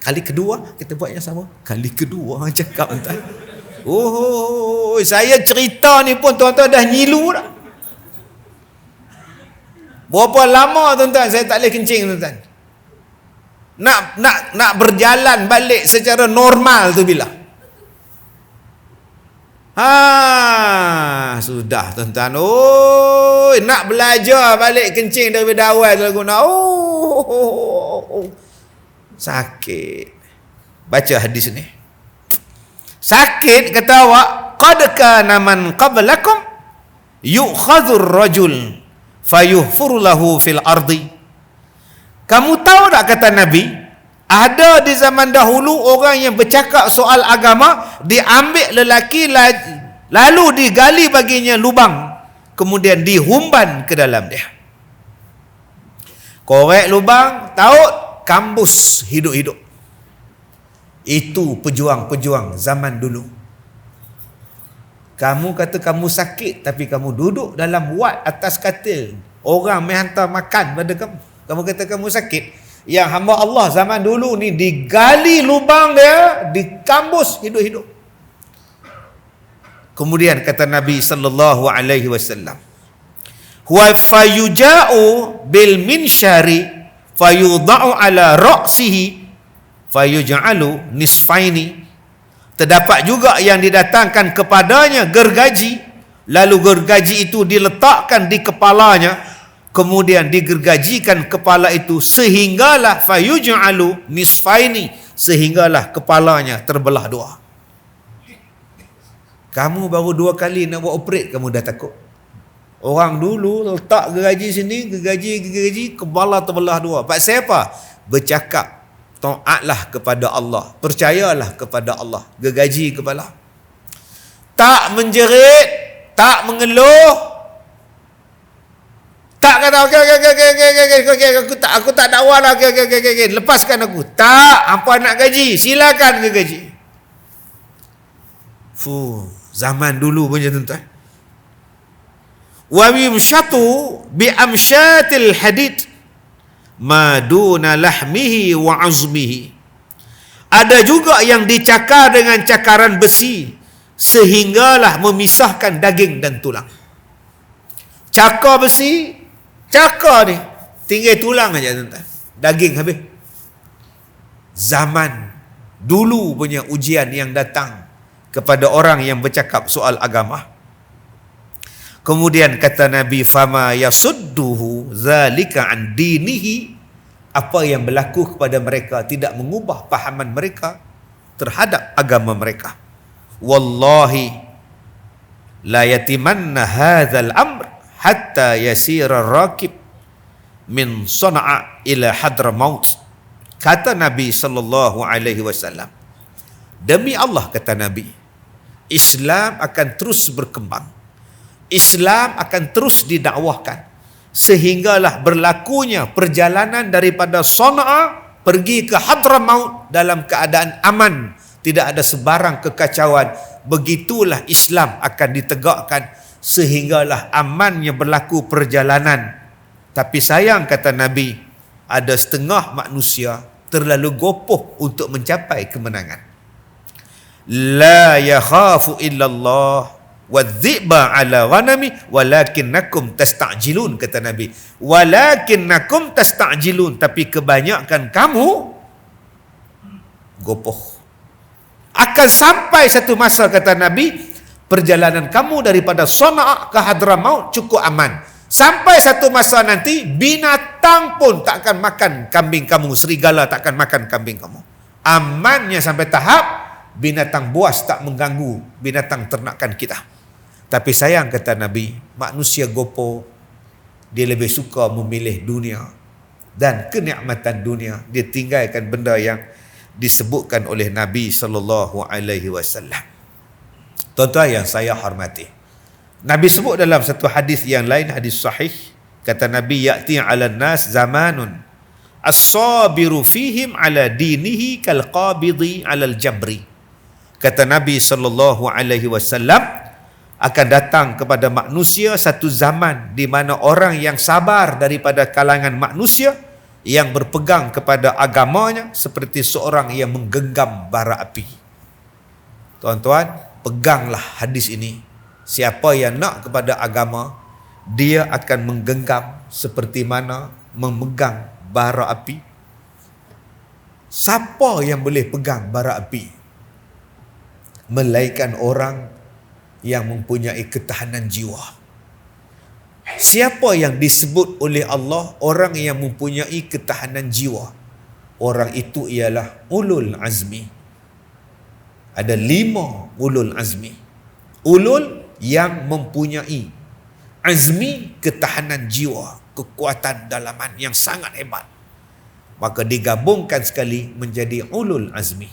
kali kedua kita buat yang sama. Kali kedua cakap entah. Saya cerita ni pun tuan-tuan dah nyilu dah. Berapa lama tuan-tuan saya tak boleh kencing tuan-tuan. Nak berjalan balik secara normal tu bila? Sudah tuan-tuan. Oh, nak belajar balik kencing daripada awal lagu nak. Sakit. Baca hadis ni. Sakit kata awak, qad kana man qablakum yu'khadhur rajul fayuhfur lahu fil ardi. Kamu tahu tak kata Nabi, ada di zaman dahulu orang yang bercakap soal agama, diambil lelaki lalu digali baginya lubang, kemudian dihumban ke dalam dia. Korek lubang, taut, kambus hidup-hidup. Itu pejuang-pejuang zaman dulu. Kamu kata kamu sakit, tapi kamu duduk dalam wad atas katil, orang mai hantar makan pada kamu. Kamu kata kamu sakit. Yang hamba Allah zaman dulu ni digali lubang dia, dikambus hidup-hidup. Kemudian kata Nabi sallallahu alaihi wasallam, wa fayuja'u bil minsyari fayudha'u ala ra'sihi fayuj'alu nisfaini. Terdapat juga yang didatangkan kepadanya gergaji, lalu gergaji itu diletakkan di kepalanya, kemudian digergajikan kepala itu sehinggalah fayuj'alu nisfaini, sehinggalah kepalanya terbelah dua. Kamu baru 2 kali nak buat operate, kamu dah takut. Orang dulu letak gergaji sini, gergaji, kepala terbelah dua. Pasal apa? Bercakap, taatlah kepada Allah, percayalah kepada Allah, gergaji kepala. Tak menjerit, tak mengeluh, tak kata okey, aku tak dakwa lah, okey, lepaskan aku. Tak, apa nak gaji, silakan ke gaji. Zaman dulu punya tuan-tuan. Wa yumshatu bi amshatil hadid ma duna lahmihi wa azmihi. Ada juga yang dicakar dengan cakaran besi sehinggalah memisahkan daging dan tulang. Cakar besi, cakar ni tinggal tulang aja tuan-tuan, daging habis. Zaman dulu punya ujian yang datang kepada orang yang bercakap soal agama. Kemudian kata Nabi, fama yasudduhu zalika an dinihi, apa yang berlaku kepada mereka tidak mengubah pahaman mereka terhadap agama mereka. Wallahi la yatimanna hadzal amr hatta yasira rakib min Sana'a ila Hadramaut. Kata Nabi sallallahu alaihi wasallam, demi Allah kata Nabi, Islam akan terus berkembang, Islam akan terus didakwahkan sehinggalah berlakunya perjalanan daripada Sana'a pergi ke Hadramaut dalam keadaan aman, tidak ada sebarang kekacauan. Begitulah Islam akan ditegakkan sehinggalah amannya berlaku perjalanan. Tapi sayang kata Nabi, ada setengah manusia terlalu gopoh untuk mencapai kemenangan. La yakhafu illallah wadh-dhi'ba ala ghanami walakinnakum tasta'jilun, kata Nabi. Walakinnakum tasta'jilun, tapi kebanyakan kamu gopoh. Akan sampai satu masa kata Nabi, perjalanan kamu daripada Sana'a ke Hadramaut cukup aman. Sampai satu masa nanti binatang pun tak akan makan kambing kamu, serigala tak akan makan kambing kamu. Amannya sampai tahap binatang buas tak mengganggu binatang ternakan kita. Tapi sayang kata Nabi, manusia gopoh, dia lebih suka memilih dunia dan kenikmatan dunia. Dia tinggalkan benda yang disebutkan oleh Nabi sallallahu alaihi wasallam. Tuan-tuan yang saya hormati, Nabi sebut dalam satu hadis yang lain, hadis sahih, kata Nabi, ya'ti 'alan nas zamanun as-sabiru fihim 'ala dinihi kal qabidi 'alal jabri. Kata Nabi sallallahu alaihi wasallam, akan datang kepada manusia satu zaman di mana orang yang sabar daripada kalangan manusia yang berpegang kepada agamanya seperti seorang yang menggenggam bara api. Tuan-tuan, peganglah hadis ini. Siapa yang nak kepada agama, dia akan menggenggam seperti mana memegang bara api. Siapa yang boleh pegang bara api? Melainkan orang yang mempunyai ketahanan jiwa. Siapa yang disebut oleh Allah orang yang mempunyai ketahanan jiwa? Orang itu ialah ulul azmi. Ada 5 ulul azmi. Ulul yang mempunyai azmi, ketahanan jiwa, kekuatan dalaman yang sangat hebat. Maka digabungkan sekali menjadi ulul azmi.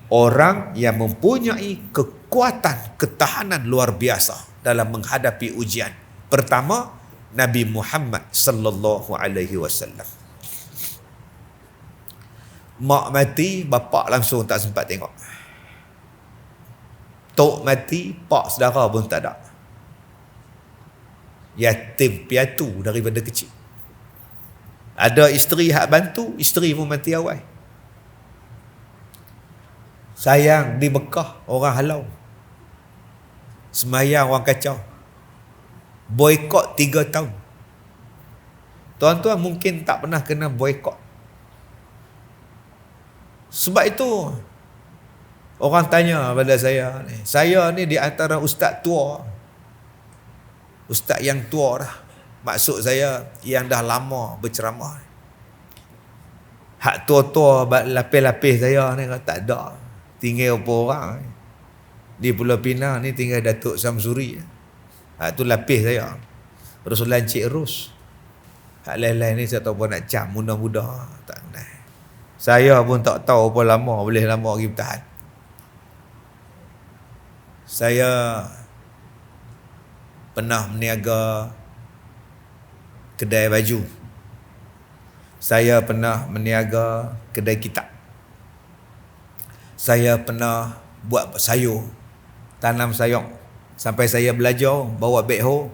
Orang yang mempunyai kekuatan, ketahanan luar biasa dalam menghadapi ujian. Pertama, Nabi Muhammad sallallahu alaihi wasallam. Mak mati, bapak langsung tak sempat tengok. Tok mati, pak saudara pun tak ada. Yatim piatu daripada kecil. Ada isteri hak bantu, isteri pun mati awal. Sayang di Mekah orang halau. Semayang orang kacau. Boykot 3 tahun. Tuan-tuan mungkin tak pernah kena boykot. Sebab itu orang tanya pada saya ni di antara ustaz tua. Ustaz yang tua dah. Maksud saya yang dah lama berceramah. Hak tua-tua lapis-lapis saya ni tak ada. Tinggal apa orang. Di Pulau Pinang ni tinggal Datuk Samsuri. Hak tu lapis saya. Ruslan Cik Rus. Hak lain-lain ni saya tahu apa nak cam muda-muda. Tak kenal. Saya pun tak tahu apa lama boleh lama lagi bertahan. Saya pernah meniaga kedai baju. Saya pernah meniaga kedai kitab. Saya pernah buat sayur, tanam sayur. Sampai saya belajar bawa backhoe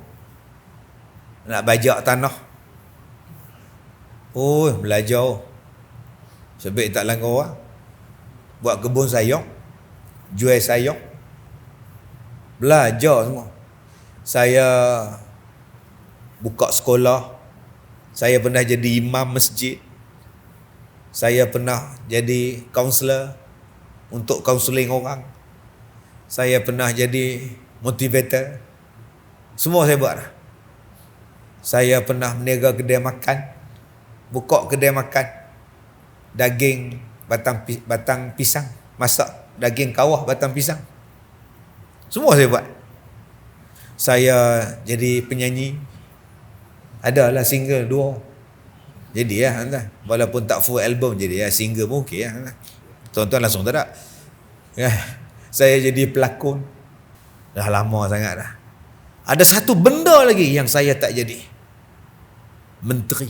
nak bajak tanah. Oh, belajar. Sebab tak langgar orang. Buat kebun sayur, jual sayur. Belajar semua. Saya buka sekolah. Saya pernah jadi imam masjid. Saya pernah jadi kaunselor untuk kaunseling orang. Saya pernah jadi motivator. Semua saya buat. Saya pernah meniaga kedai makan. Buka kedai makan. Daging batang pisang. Masak daging kawah batang pisang. Semua saya buat. Saya jadi penyanyi. Adalah single 2. Jadi ya, walaupun tak full album jadi ya, single pun okey ya. Tuan-tuan langsung tak ada. Ya, saya jadi pelakon. Dah lama sangat dah. Ada satu benda lagi yang saya tak jadi. Menteri.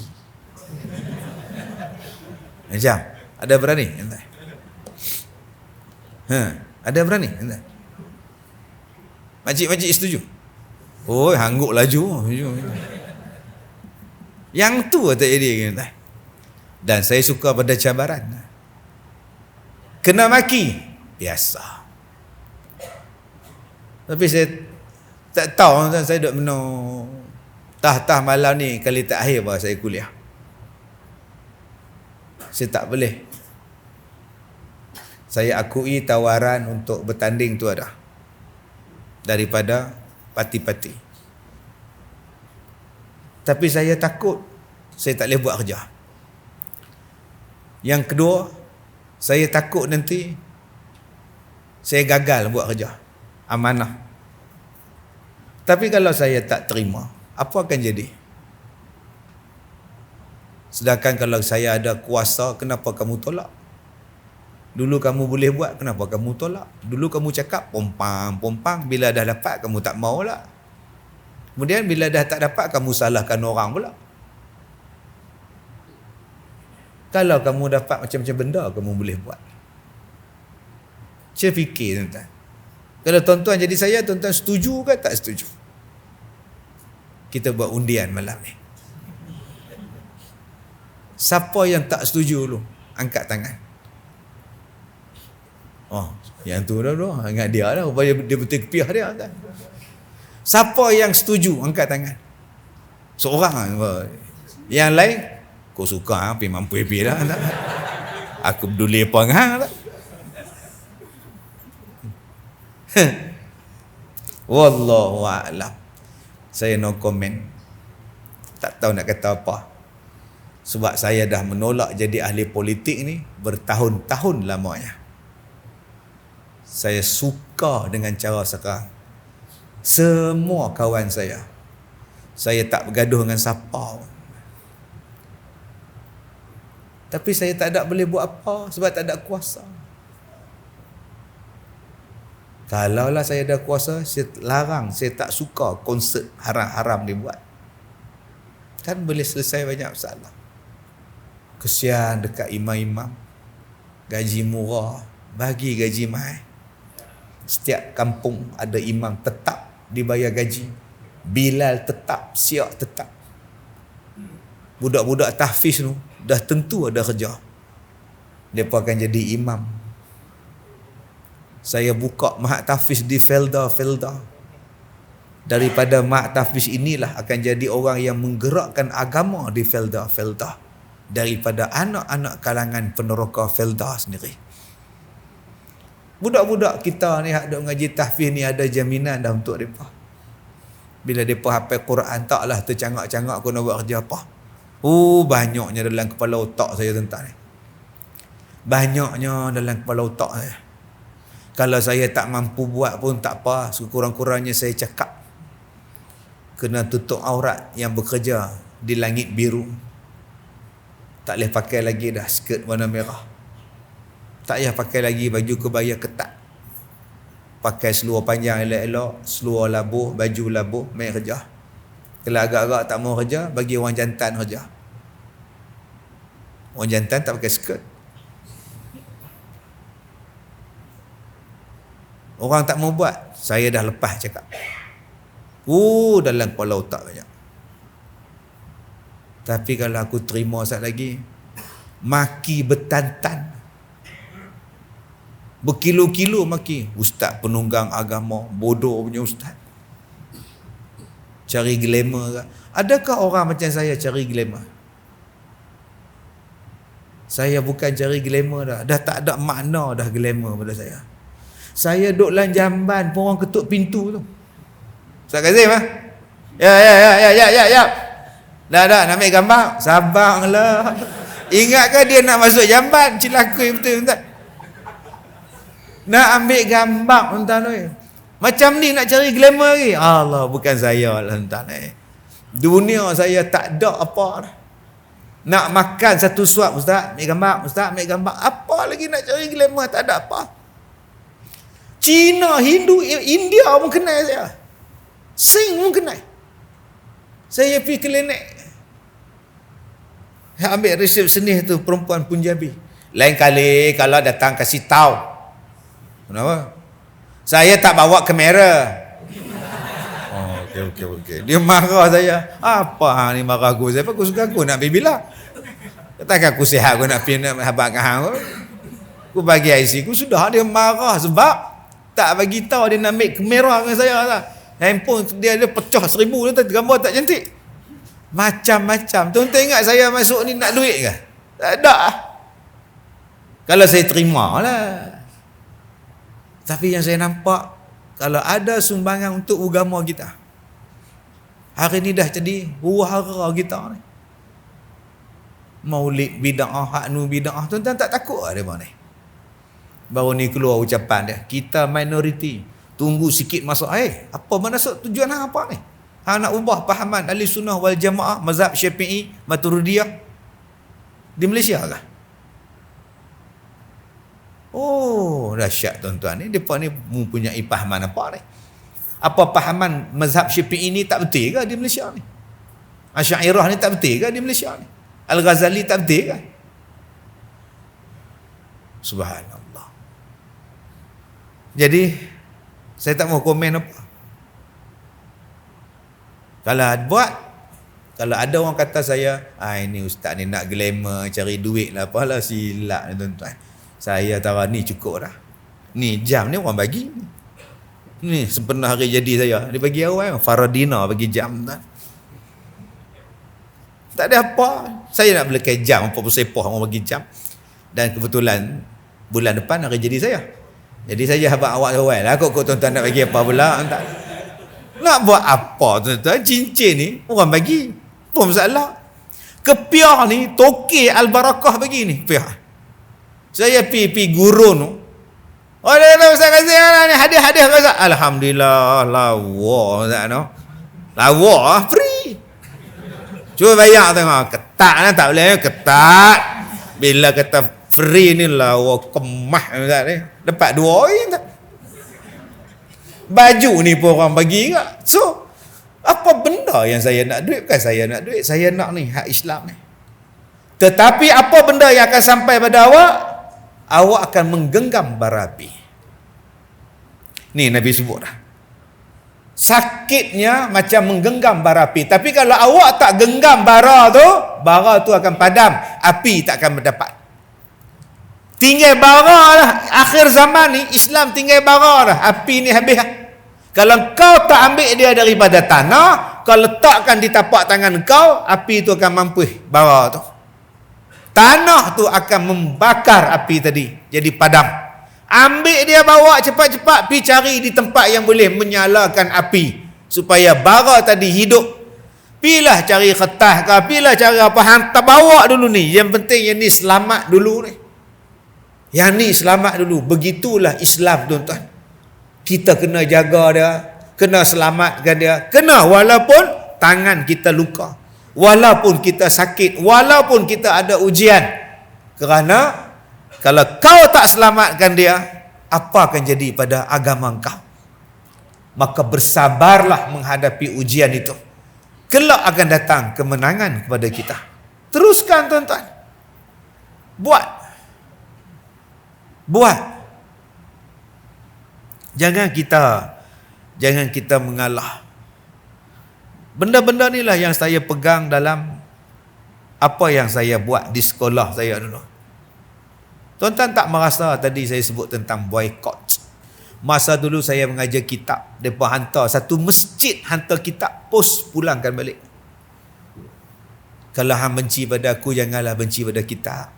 Macam, ada berani? Ada berani? Makcik-makcik setuju? Oh, hangguk laju. Yang tu tak jadi. Dan saya suka pada cabaran. Kena maki, biasa. Tapi saya tak tahu, saya duduk menung tah malam ni kali terakhir bahawa saya kuliah. Saya tak boleh. Saya akui tawaran untuk bertanding tu ada. Daripada parti-parti. Tapi saya takut saya tak boleh buat kerja. Yang kedua, saya takut nanti saya gagal buat kerja. Amanah. Tapi kalau saya tak terima, apa akan jadi? Sedangkan kalau saya ada kuasa, kenapa kamu tolak? Dulu kamu boleh buat, kenapa kamu tolak? Dulu kamu cakap pompang, bila dah dapat kamu tak mau lah. Kemudian bila dah tak dapat kamu salahkan orang pula. Kalau kamu dapat macam-macam benda kamu boleh buat. Saya fikir tuan-tuan. Kalau tuan-tuan jadi saya, tuan-tuan setuju ke tak setuju? Kita buat undian malam ni. Siapa yang tak setuju dulu? Angkat tangan. Oh, yang tu dah. Ingat dia dah. Rupanya dia betul kepiah dia. Tak? Siapa yang setuju? Angkat tangan. Seorang. Yang lain, kau suka pergi mampu pergi dah. Tak? Aku peduli apa dengan tak? Wallahu a'lam. Saya no comment. Tak tahu nak kata apa. Sebab saya dah menolak jadi ahli politik ni bertahun-tahun lamanya. Saya suka dengan cara sekarang. Semua kawan saya tak bergaduh dengan siapa. Tapi saya tak ada boleh buat apa sebab tak ada kuasa. Kalaulah saya ada kuasa, saya larang, saya tak suka konsert haram-haram dibuat. Kan boleh selesai banyak masalah. Kesian dekat imam-imam. Gaji murah, bagi gaji mahal. Setiap kampung ada imam tetap dibayar gaji. Bilal tetap, siak tetap. Budak-budak tahfiz tu dah tentu ada kerja. Mereka akan jadi imam. Saya buka mahat tahfiz di Felda. Daripada mahat tahfiz inilah akan jadi orang yang menggerakkan agama di Felda. Daripada anak-anak kalangan peneroka Felda sendiri. Budak-budak kita ni hak duk ngaji tahfiz ni ada jaminan dah untuk mereka. Bila mereka hafal Quran taklah tercangak-cangak aku nak buat kerja apa. Banyaknya dalam kepala otak saya tentang ni. Banyaknya dalam kepala otak saya. Kalau saya tak mampu buat pun tak apa. Sekurang-kurangnya saya cakap. Kena tutup aurat yang bekerja di langit biru. Tak boleh pakai lagi dah skirt warna merah. Tak payah pakai lagi baju kebaya ketat. Pakai seluar panjang elok-elok, seluar labuh, baju labuh, main kerja. Kalau agak-agak tak mau kerja, bagi orang jantan kerja. Orang jantan tak pakai skirt. Orang tak mau buat, saya dah lepas cakap. Dalam kepala otak banyak. Tapi kalau aku terima sat lagi, maki bertantan. Berkilo-kilo maki. Ustaz penunggang agama, bodoh punya ustaz. Cari glamour ke? Adakah orang macam saya cari glamour? Saya bukan cari glamour dah. Dah tak ada makna dah glamour pada saya. Saya duduk dalam jamban pun orang ketuk pintu tu. Ustaz Kazim ah? Ya. Dah nak ambil gambar? Sabarlah. Ingatkan dia nak masuk jamban? Cilakui betul tak? Nak ambil gambar entah tu. Macam ni nak cari glamour lagi. Allah, bukan saya lah entah ni. Dunia saya tak ada apa dah. Nak makan satu suap, ustaz, ambil gambar. Apa lagi nak cari glamour? Tak ada apa. Cina, Hindu, India pun kenal saya. Sing pun kenal. Saya pergi klinik. Ambil resepsionis tu perempuan Punjabi. Lain kali kalau datang kasih tahu. Kenapa? Saya tak bawa kamera. Okey. Dia marah saya. Apa ni marah aku? Saya aku suka aku nak pergi bila? Takkan aku sihat aku nak pergi nak habaq dengan hang. Aku bagi IC aku sudah dia marah sebab tak bagi tahu dia nak ambil kamera dengan saya lah. Handphone dia pecah 1000 tu gambar tak cantik. Macam-macam. Tuan-tuan ingat saya masuk ni nak duit ke? Tak ada. Kalau saya terima lah. Tapi yang saya nampak, kalau ada sumbangan untuk agama kita, hari ni dah jadi huru-hara kita ni. Maulid bid'ah, haknu bid'ah. Tuan-tuan tak takut lah dia ni. Baru ni keluar ucapan dia, kita minoriti, tunggu sikit masuk. Apa maksud tujuan hang apa ni? Hang nak ubah pahaman ahli sunnah wal jamaah, mazhab Syafi'i, Maturidiyah di Malaysia kah? Dahsyat tuan-tuan ni. Depa ni mempunyai pahaman apa ni? Apa pahaman mazhab Syafi'i ni tak betul ke di Malaysia ni? Asy'ariyah ni tak betul ke di Malaysia ni? Al-Ghazali tak betul ke? Subhanallah. Jadi saya tak mau komen apa. Kalau ada orang kata saya, ini ustaz ni nak glamour, cari duit lah, apalah, silap ni tuan-tuan. Saya tahu ni cukup dah. Ni jam ni orang bagi. Ni sempena hari jadi saya, dia bagi awal Faradina bagi jam tak. Tak ada apa. Saya nak belikan jam, apa sepah orang bagi jam. Dan kebetulan bulan depan hari jadi saya. Jadi saya habaq awak awal lah. Kok tuan-tuan nak bagi apa pula? Tak. Nak buat apa tuan-tuan? Cincin ni orang bagi. Apa masalah? Kepiah ni Tokek Al-Barakah bagi ni. Kepiah. Saya pergi gurun tu. Oh, dia kata Ustaz kasih ni hadiah-hadiah Ustaz. Alhamdulillah, lawa Ustaz no. Lawa free. Cuba bayar tengok. Ketat lah, tak boleh ketat. Bila kata free ni lawa kemah Ustaz ni. Dapat 2 orang tak? Baju ni pun orang bagi ke? So, apa benda yang saya nak duit? Bukan saya nak duit, saya nak ni hak Islam ni. Tetapi apa benda yang akan sampai pada awak? Awak akan menggenggam bara api. Ni Nabi sebut dah. Sakitnya macam menggenggam bara api. Tapi kalau awak tak genggam bara tu akan padam. Api tak akan mendapat. Tinggal bara lah. Akhir zaman ni Islam tinggal bara lah. Api ni habis lah. Kalau kau tak ambil dia daripada tanah, kau letakkan di tapak tangan kau, api tu akan mampu bara tu. Tanah tu akan membakar api tadi, jadi padam. Ambil dia, bawa cepat-cepat, pergi cari di tempat yang boleh menyalakan api supaya bara tadi hidup. Pilah cari kertas ke, pilah cari apa, hantar bawa dulu ni. Yang penting yang ni selamat dulu ni. Yang ni selamat dulu. Begitulah Islam tuan-tuan. Kita kena jaga dia, kena selamatkan dia. Kena walaupun tangan kita luka, walaupun kita sakit, walaupun kita ada ujian. Kerana kalau kau tak selamatkan dia, apa akan jadi pada agama kau? Maka bersabarlah menghadapi ujian itu. Kelak akan datang kemenangan kepada kita. Teruskan tuan-tuan. Buat. Jangan kita mengalah. Benda-benda inilah yang saya pegang dalam apa yang saya buat di sekolah saya dulu. Tuan-tuan tak merasa tadi saya sebut tentang boykot. Masa dulu saya mengajar kitab, mereka hantar satu masjid, hantar kitab, post pulangkan balik. Kalau hang benci pada aku, janganlah benci pada kitab.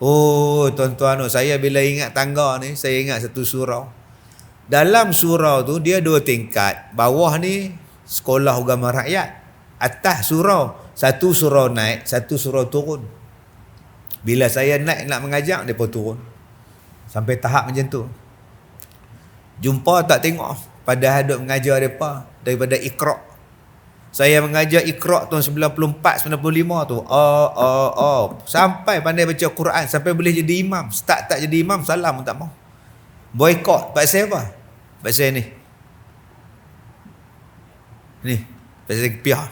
Oh tuan-tuan, saya bila ingat tangga ni, saya ingat satu surau. Dalam surau tu dia 2 tingkat. Bawah ni sekolah agama rakyat. Atas surau, satu surau naik, satu surau turun. Bila saya naik nak mengajar, mereka turun. Sampai tahap macam tu. Jumpa tak tengok. Padahal duk mengajar mereka daripada Iqra'. Saya mengajar Iqra' tahun 94, 95 tu. Sampai pandai baca Quran. Sampai boleh jadi imam. Start tak jadi imam, salam pun tak mau. Boykot. Pasal apa? Pasal ni. Pasal kepiah.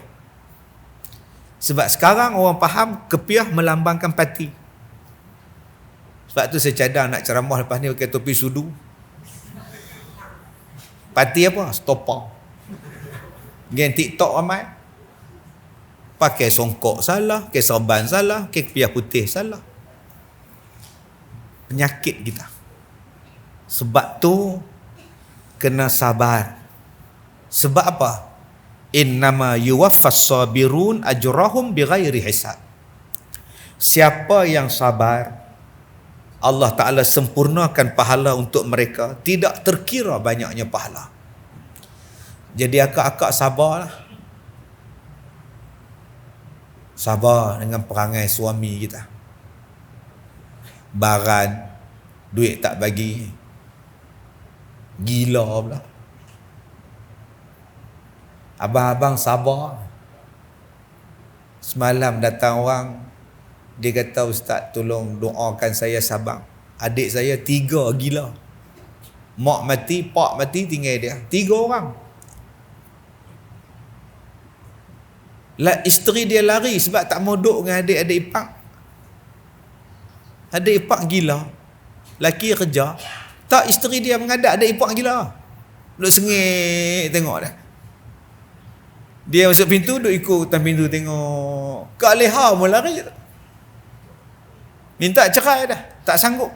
Sebab sekarang orang faham kepiah melambangkan parti. Sebab tu saya cadang nak ceramah lepas ni pakai topi sudu. Parti apa? Stopper. Geng TikTok ramai. Pakai songkok salah, pakai sorban salah, pakai kepiah putih salah. Penyakit kita. Sebab tu kena sabar. Sebab apa? Innama yuwaffas sabirun ajrahum bighairi hisab. Siapa yang sabar, Allah Ta'ala sempurnakan pahala untuk mereka, tidak terkira banyaknya pahala. Jadi akak-akak sabarlah. Sabar dengan perangai suami kita. Baran, duit tak bagi, gila pula. Abang-abang sabar. Semalam datang orang, dia kata, Ustaz tolong doakan saya sabar. Adik saya 3 gila. Mak mati, pak mati, tinggal dia 3 orang. Isteri dia lari sebab tak mau duduk dengan adik-adik ipar. Adik ipar gila. Laki kerja. Tak, isteri dia mengadap adik ipar gila. Duduk sengit tengok dah. Dia masuk pintu, duduk ikut hutan pintu tengok. Kak Leha pun lari. Minta cerai dah. Tak sanggup.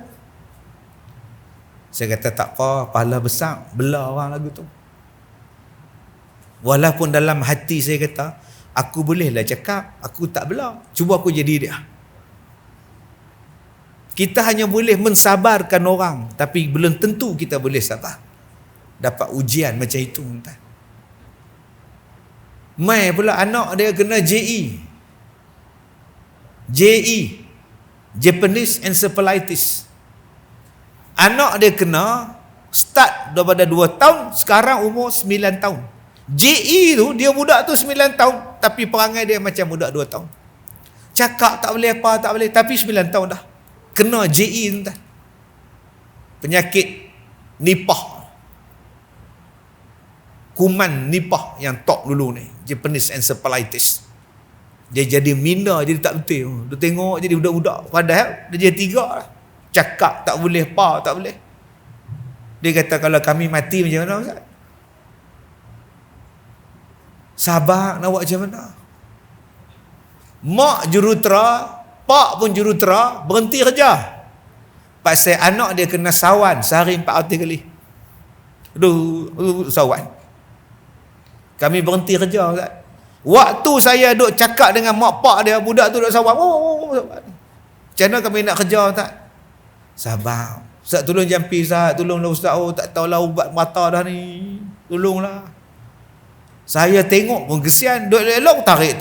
Saya kata tak apa, pahala besar. Belah orang lagu tu. Walaupun dalam hati saya kata, aku bolehlah cakap, aku tak belah. Cuba aku jadi dia. Kita hanya boleh mensabarkan orang, tapi belum tentu kita boleh sabar. Dapat ujian macam itu. Mai pula anak dia kena JE, Japanese Encephalitis. Anak dia kena start daripada 2 tahun, sekarang umur 9 tahun. JE tu, dia budak tu 9 tahun, tapi perangai dia macam budak 2 tahun. Cakap tak boleh, apa tak boleh, tapi 9 tahun dah. Kena JE tu dah. Penyakit nipah. Kuman nipah yang top dulu ni, Japanese Encephalitis. Dia jadi minda, jadi tak betul. Dia tengok jadi budak-budak, padahal dia jadi 3 lah. Cakap tak boleh, apa tak boleh. Dia kata kalau kami mati macam mana Ustaz? Sabar nak buat macam mana? Mak jurutera, pak pun jurutera, berhenti kerja. Pasal anak dia kena sawan sehari 400 kali. Aduh, sawan. Kami berhenti kerja Ustaz. Waktu saya duk cakap dengan mak pak dia, budak tu duk sawan. Macam mana kami nak kerja Ustaz? Sabar. Ustaz tolong jampi Ustaz, tolonglah Ustaz. Tak tahulah ubat mata dah ni. Tolonglah. Saya tengok pun kesian, duk elok tarik.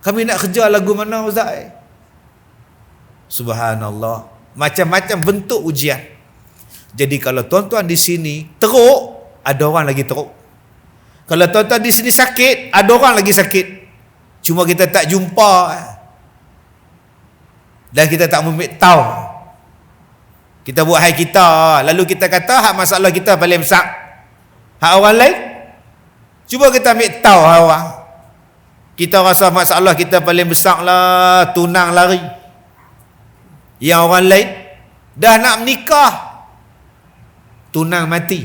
Kami nak kerja lagu mana Ustaz? Subhanallah. Macam-macam bentuk ujian. Jadi kalau tuan-tuan di sini teruk, ada orang lagi teruk. Kalau tuan-tuan di sini sakit, ada orang lagi sakit. Cuma kita tak jumpa. Dan kita tak memik tahu. Kita buat hal kita, lalu kita kata hak masalah kita paling besar. Hak orang lain, cuba kita ambil tahu hak orang. Kita rasa masalah kita paling besar lah, tunang lari. Yang orang lain dah nak menikah, tunang mati.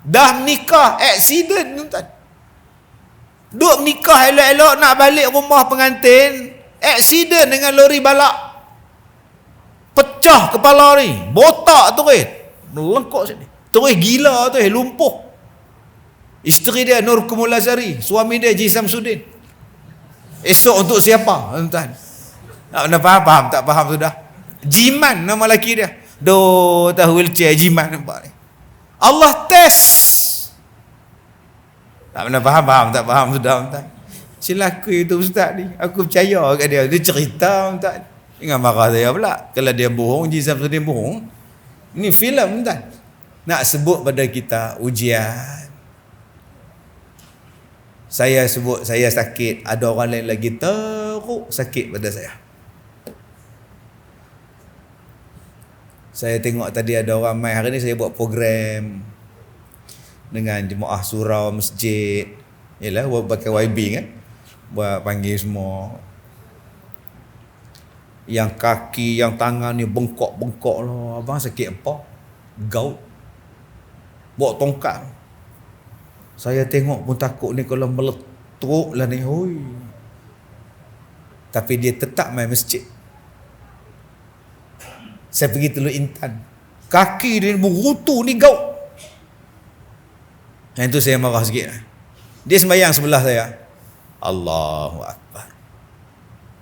Dah menikah, aksiden tuan. Duk menikah elok-elok nak balik rumah pengantin, aksiden dengan lori balak. Pecah kepala ni, botak terus, melengkok sini. Terus gila tu, lumpuh. Isteri dia Nur Kumulazari, suami dia Haji Samsudin. Esok untuk siapa tuan? Tak pernah faham, tak faham sudah. Jiman nama lelaki dia. Tahu wheelchair Jiman nampak ni. Allah test. Tak pernah faham, tak faham sudah tuan. Celaka itu ustaz ni. Aku percaya kat dia. Dia cerita tuan. Jangan marah saya pula. Kalau dia bohong, Haji Samsudin bohong. Ini filem tuan. Nak sebut pada kita ujian. Saya sebut saya sakit, ada orang lain lagi teruk sakit pada saya. Saya tengok tadi ada orang mai, hari ni saya buat program dengan jemaah surau masjid. Yalah, buat pakai YB kan. Buat panggil semua. Yang kaki, yang tangan ni bengkok-bengkok lah. Abang sakit apa? Gout. Bawa tongkat. Saya tengok pun takut ni kalau meletup lah ni. Hui. Tapi dia tetap main masjid. Saya pergi Teluk Intan. Kaki dia berutu ni gout. Yang tu saya marah sikit. Dia sembahyang sebelah saya. Allahu Akbar.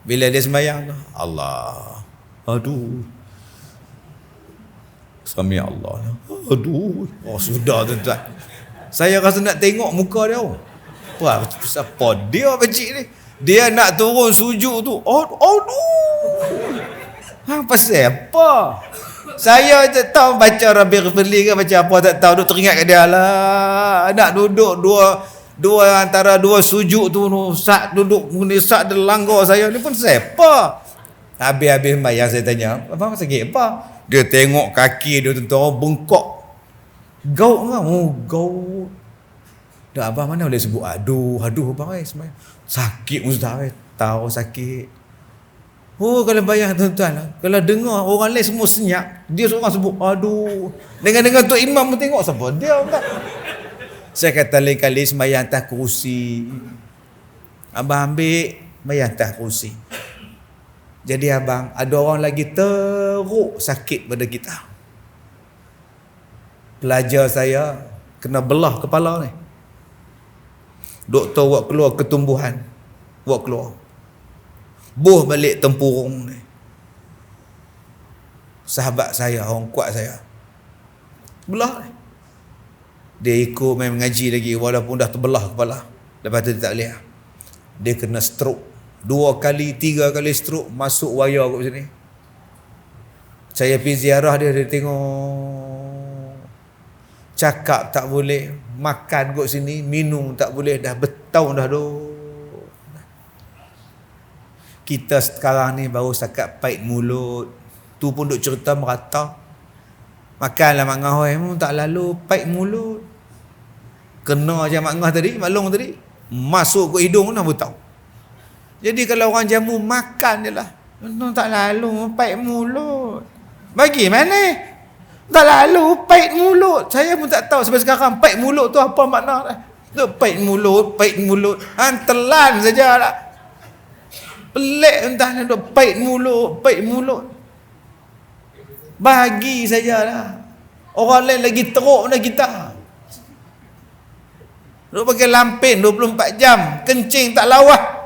Bila dia sembahyang tu, Allah. Aduh. Sami Allah. Aduh. Oh sudah tuan-tuan. Saya rasa nak tengok muka dia. Apa dia pakcik ni? Dia nak turun sujud tu. Aduh. Pasal apa? Saya tak tahu baca Rabbi Ghafirli ke baca apa tak tahu. Duk teringat kat dia lah. Nak duduk dua antara dua sujud tu. Sak duduk ni sak dia langgar saya. Ni pun siapa? Habis-habis bayang saya tanya. Abang sakit apa? Dia tengok kaki dia tuan-tuan bengkok. Gout kan? Oh, gout. Dah abang mana boleh sebut? Aduh abang sebenarnya. Sakit ustaz. Tahu sakit. Oh, kalau bayang tuan-tuan, kalau dengar orang lain semua senyap, dia seorang sebut, aduh. Dengan Tok Imam pun tengok siapa dia kan. Saya kata lain kali sembahyang atas kerusi. Abang ambil sembahyang atas kerusi. Jadi abang, ada orang lagi teruk sakit pada kita. Pelajar saya kena belah kepala ni. Doktor buat keluar ketumbuhan. Buat keluar. Buh balik tempurung ni. Sahabat saya, orang kuat saya. Belah ni. Dia ikut main mengaji lagi walaupun dah terbelah kepala. Lepas tu dia tak boleh. Dia kena stroke 2 kali 3 kali stroke, masuk wayar kat sini. Saya pergi ziarah dia tengok, cakap tak boleh, makan kat sini, minum tak boleh, dah bertahun dah tu. Kita sekarang ni baru setakat pait mulut. Tu pun duk cerita merata. Makanlah Mak Ngah, tak lalu pait mulut. Kena je Mak Ngah tadi, Mak Long tadi. Masuk ke hidung nak tahu. Jadi kalau orang jamu makan je lah. Tak lalu pait mulut. Bagi mana? Tak lalu pait mulut. Saya pun tak tahu sampai sekarang pait mulut tu apa makna. Tu pait mulut. Telan saja lah. Pelik entah nak pait mulut. Bagi sajalah. Orang lain lagi teruk dah kita. Duk pakai lampin 24 jam, kencing tak lawah.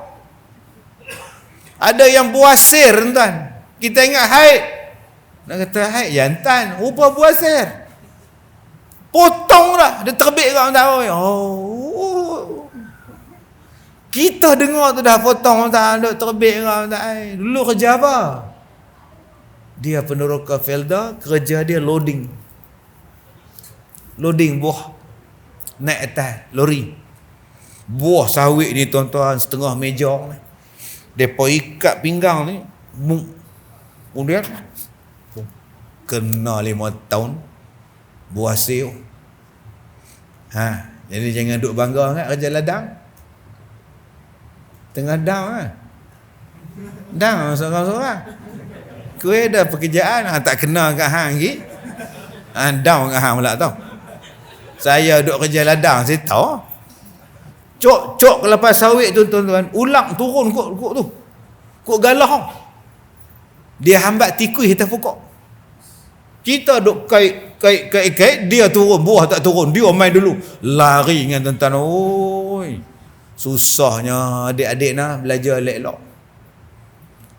Ada yang buasir tuan. Kita ingat haid. Nak kata haid jantan, rupa buasir. Potong dah, dia terbit kat orang tahu. Oh. Kita dengar tu dah potong tak ada terbit kat orang tahu. Dulu kerja apa? Dia peneroka Felda, kerja dia loading buah naik atas lori. Buah sawit ni tuan-tuan setengah meja ni. Depa ikat pinggang ni. Kemudian kena 5 tahun buah seo. Jadi jangan duk bangga sangat kerja ladang. Tengah down down seorang-seorang. Kue dah pekerjaan tak kena kat hang lagi. Down kat hang pula tau. Saya duk kerja ladang, saya tahu. Cok lepas sawit tu tuan-tuan, ulang turun kok tu. Kok galah. Dia hambat tikui atas pokok. Kita duk kait, dia turun, buah tak turun. Dia main dulu. Lari dengan tuan-tuan. Oi. Susahnya adik-adik nak belajar elok-elok.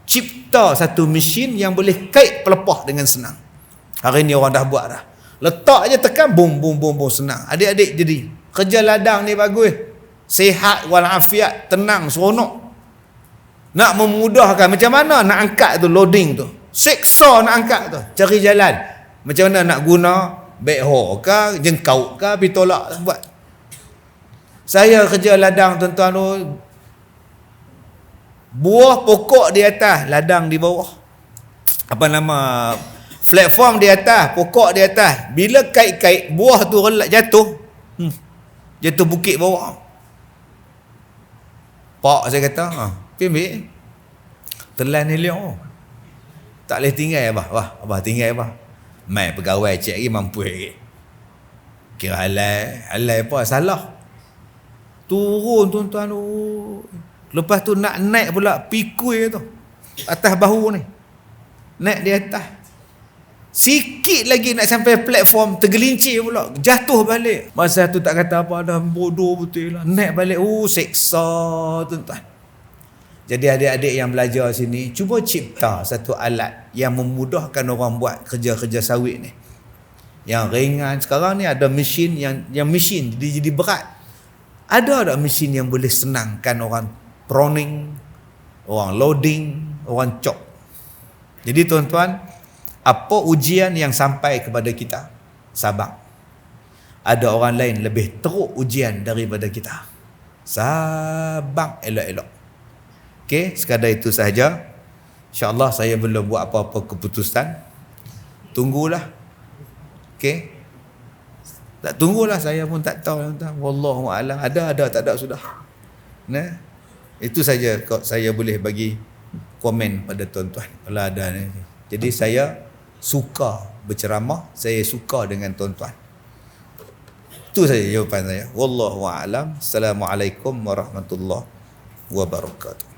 Cipta satu mesin yang boleh kait pelepah dengan senang. Hari ni orang dah buat dah. Letak je tekan, bum, senang. Adik-adik jadi. Kerja ladang ni bagus. Sihat walafiat, tenang, seronok. Nak memudahkan, macam mana nak angkat tu, loading tu. Seksa nak angkat tu. Cari jalan. Macam mana nak guna, backhoe ke, jengkau ke, pergi tolak, buat. Saya kerja ladang tuan-tuan tu. Buah pokok di atas, ladang di bawah. Apa nama... Platform di atas, pokok di atas. Bila kait-kait, buah tu relak jatuh. Jatuh bukit bawah. Pak saya kata, ambil. Telan ni liang. Tak boleh tinggal abah tinggal abah. Mai pegawai cik lagi mampu lagi. Kira halal apa, salah. Turun tuan-tuan. Lepas tu nak naik pula pikul tu. Atas bahu ni. Naik di atas. Sikit lagi nak sampai platform, tergelincir pula, jatuh balik. Masa tu tak kata apa dah, bodoh betul lah. Naik balik, seksa tuan-tuan. Jadi adik-adik yang belajar sini, cuba cipta satu alat yang memudahkan orang buat kerja-kerja sawit ni. Yang ringan. Sekarang ni ada mesin yang mesin jadi berat. Ada tak mesin yang boleh senangkan orang proning, orang loading, orang chop. Jadi tuan-tuan, apa ujian yang sampai kepada kita? Sabar. Ada orang lain lebih teruk ujian daripada kita. Sabar elok-elok. Okey, sekadar itu sahaja. InsyaAllah saya belum buat apa-apa keputusan. Tunggulah. Okey. Tak tunggulah, saya pun tak tahu. Wallahu a'lam. Ada, tak ada sudah. Nah, itu saja saya boleh bagi komen pada tuan-tuan. Kalau ada ni. Jadi saya suka berceramah, saya suka dengan tuan-tuan. Itu saja jawapan saya. Wallahu a'lam. Assalamualaikum warahmatullahi wabarakatuh.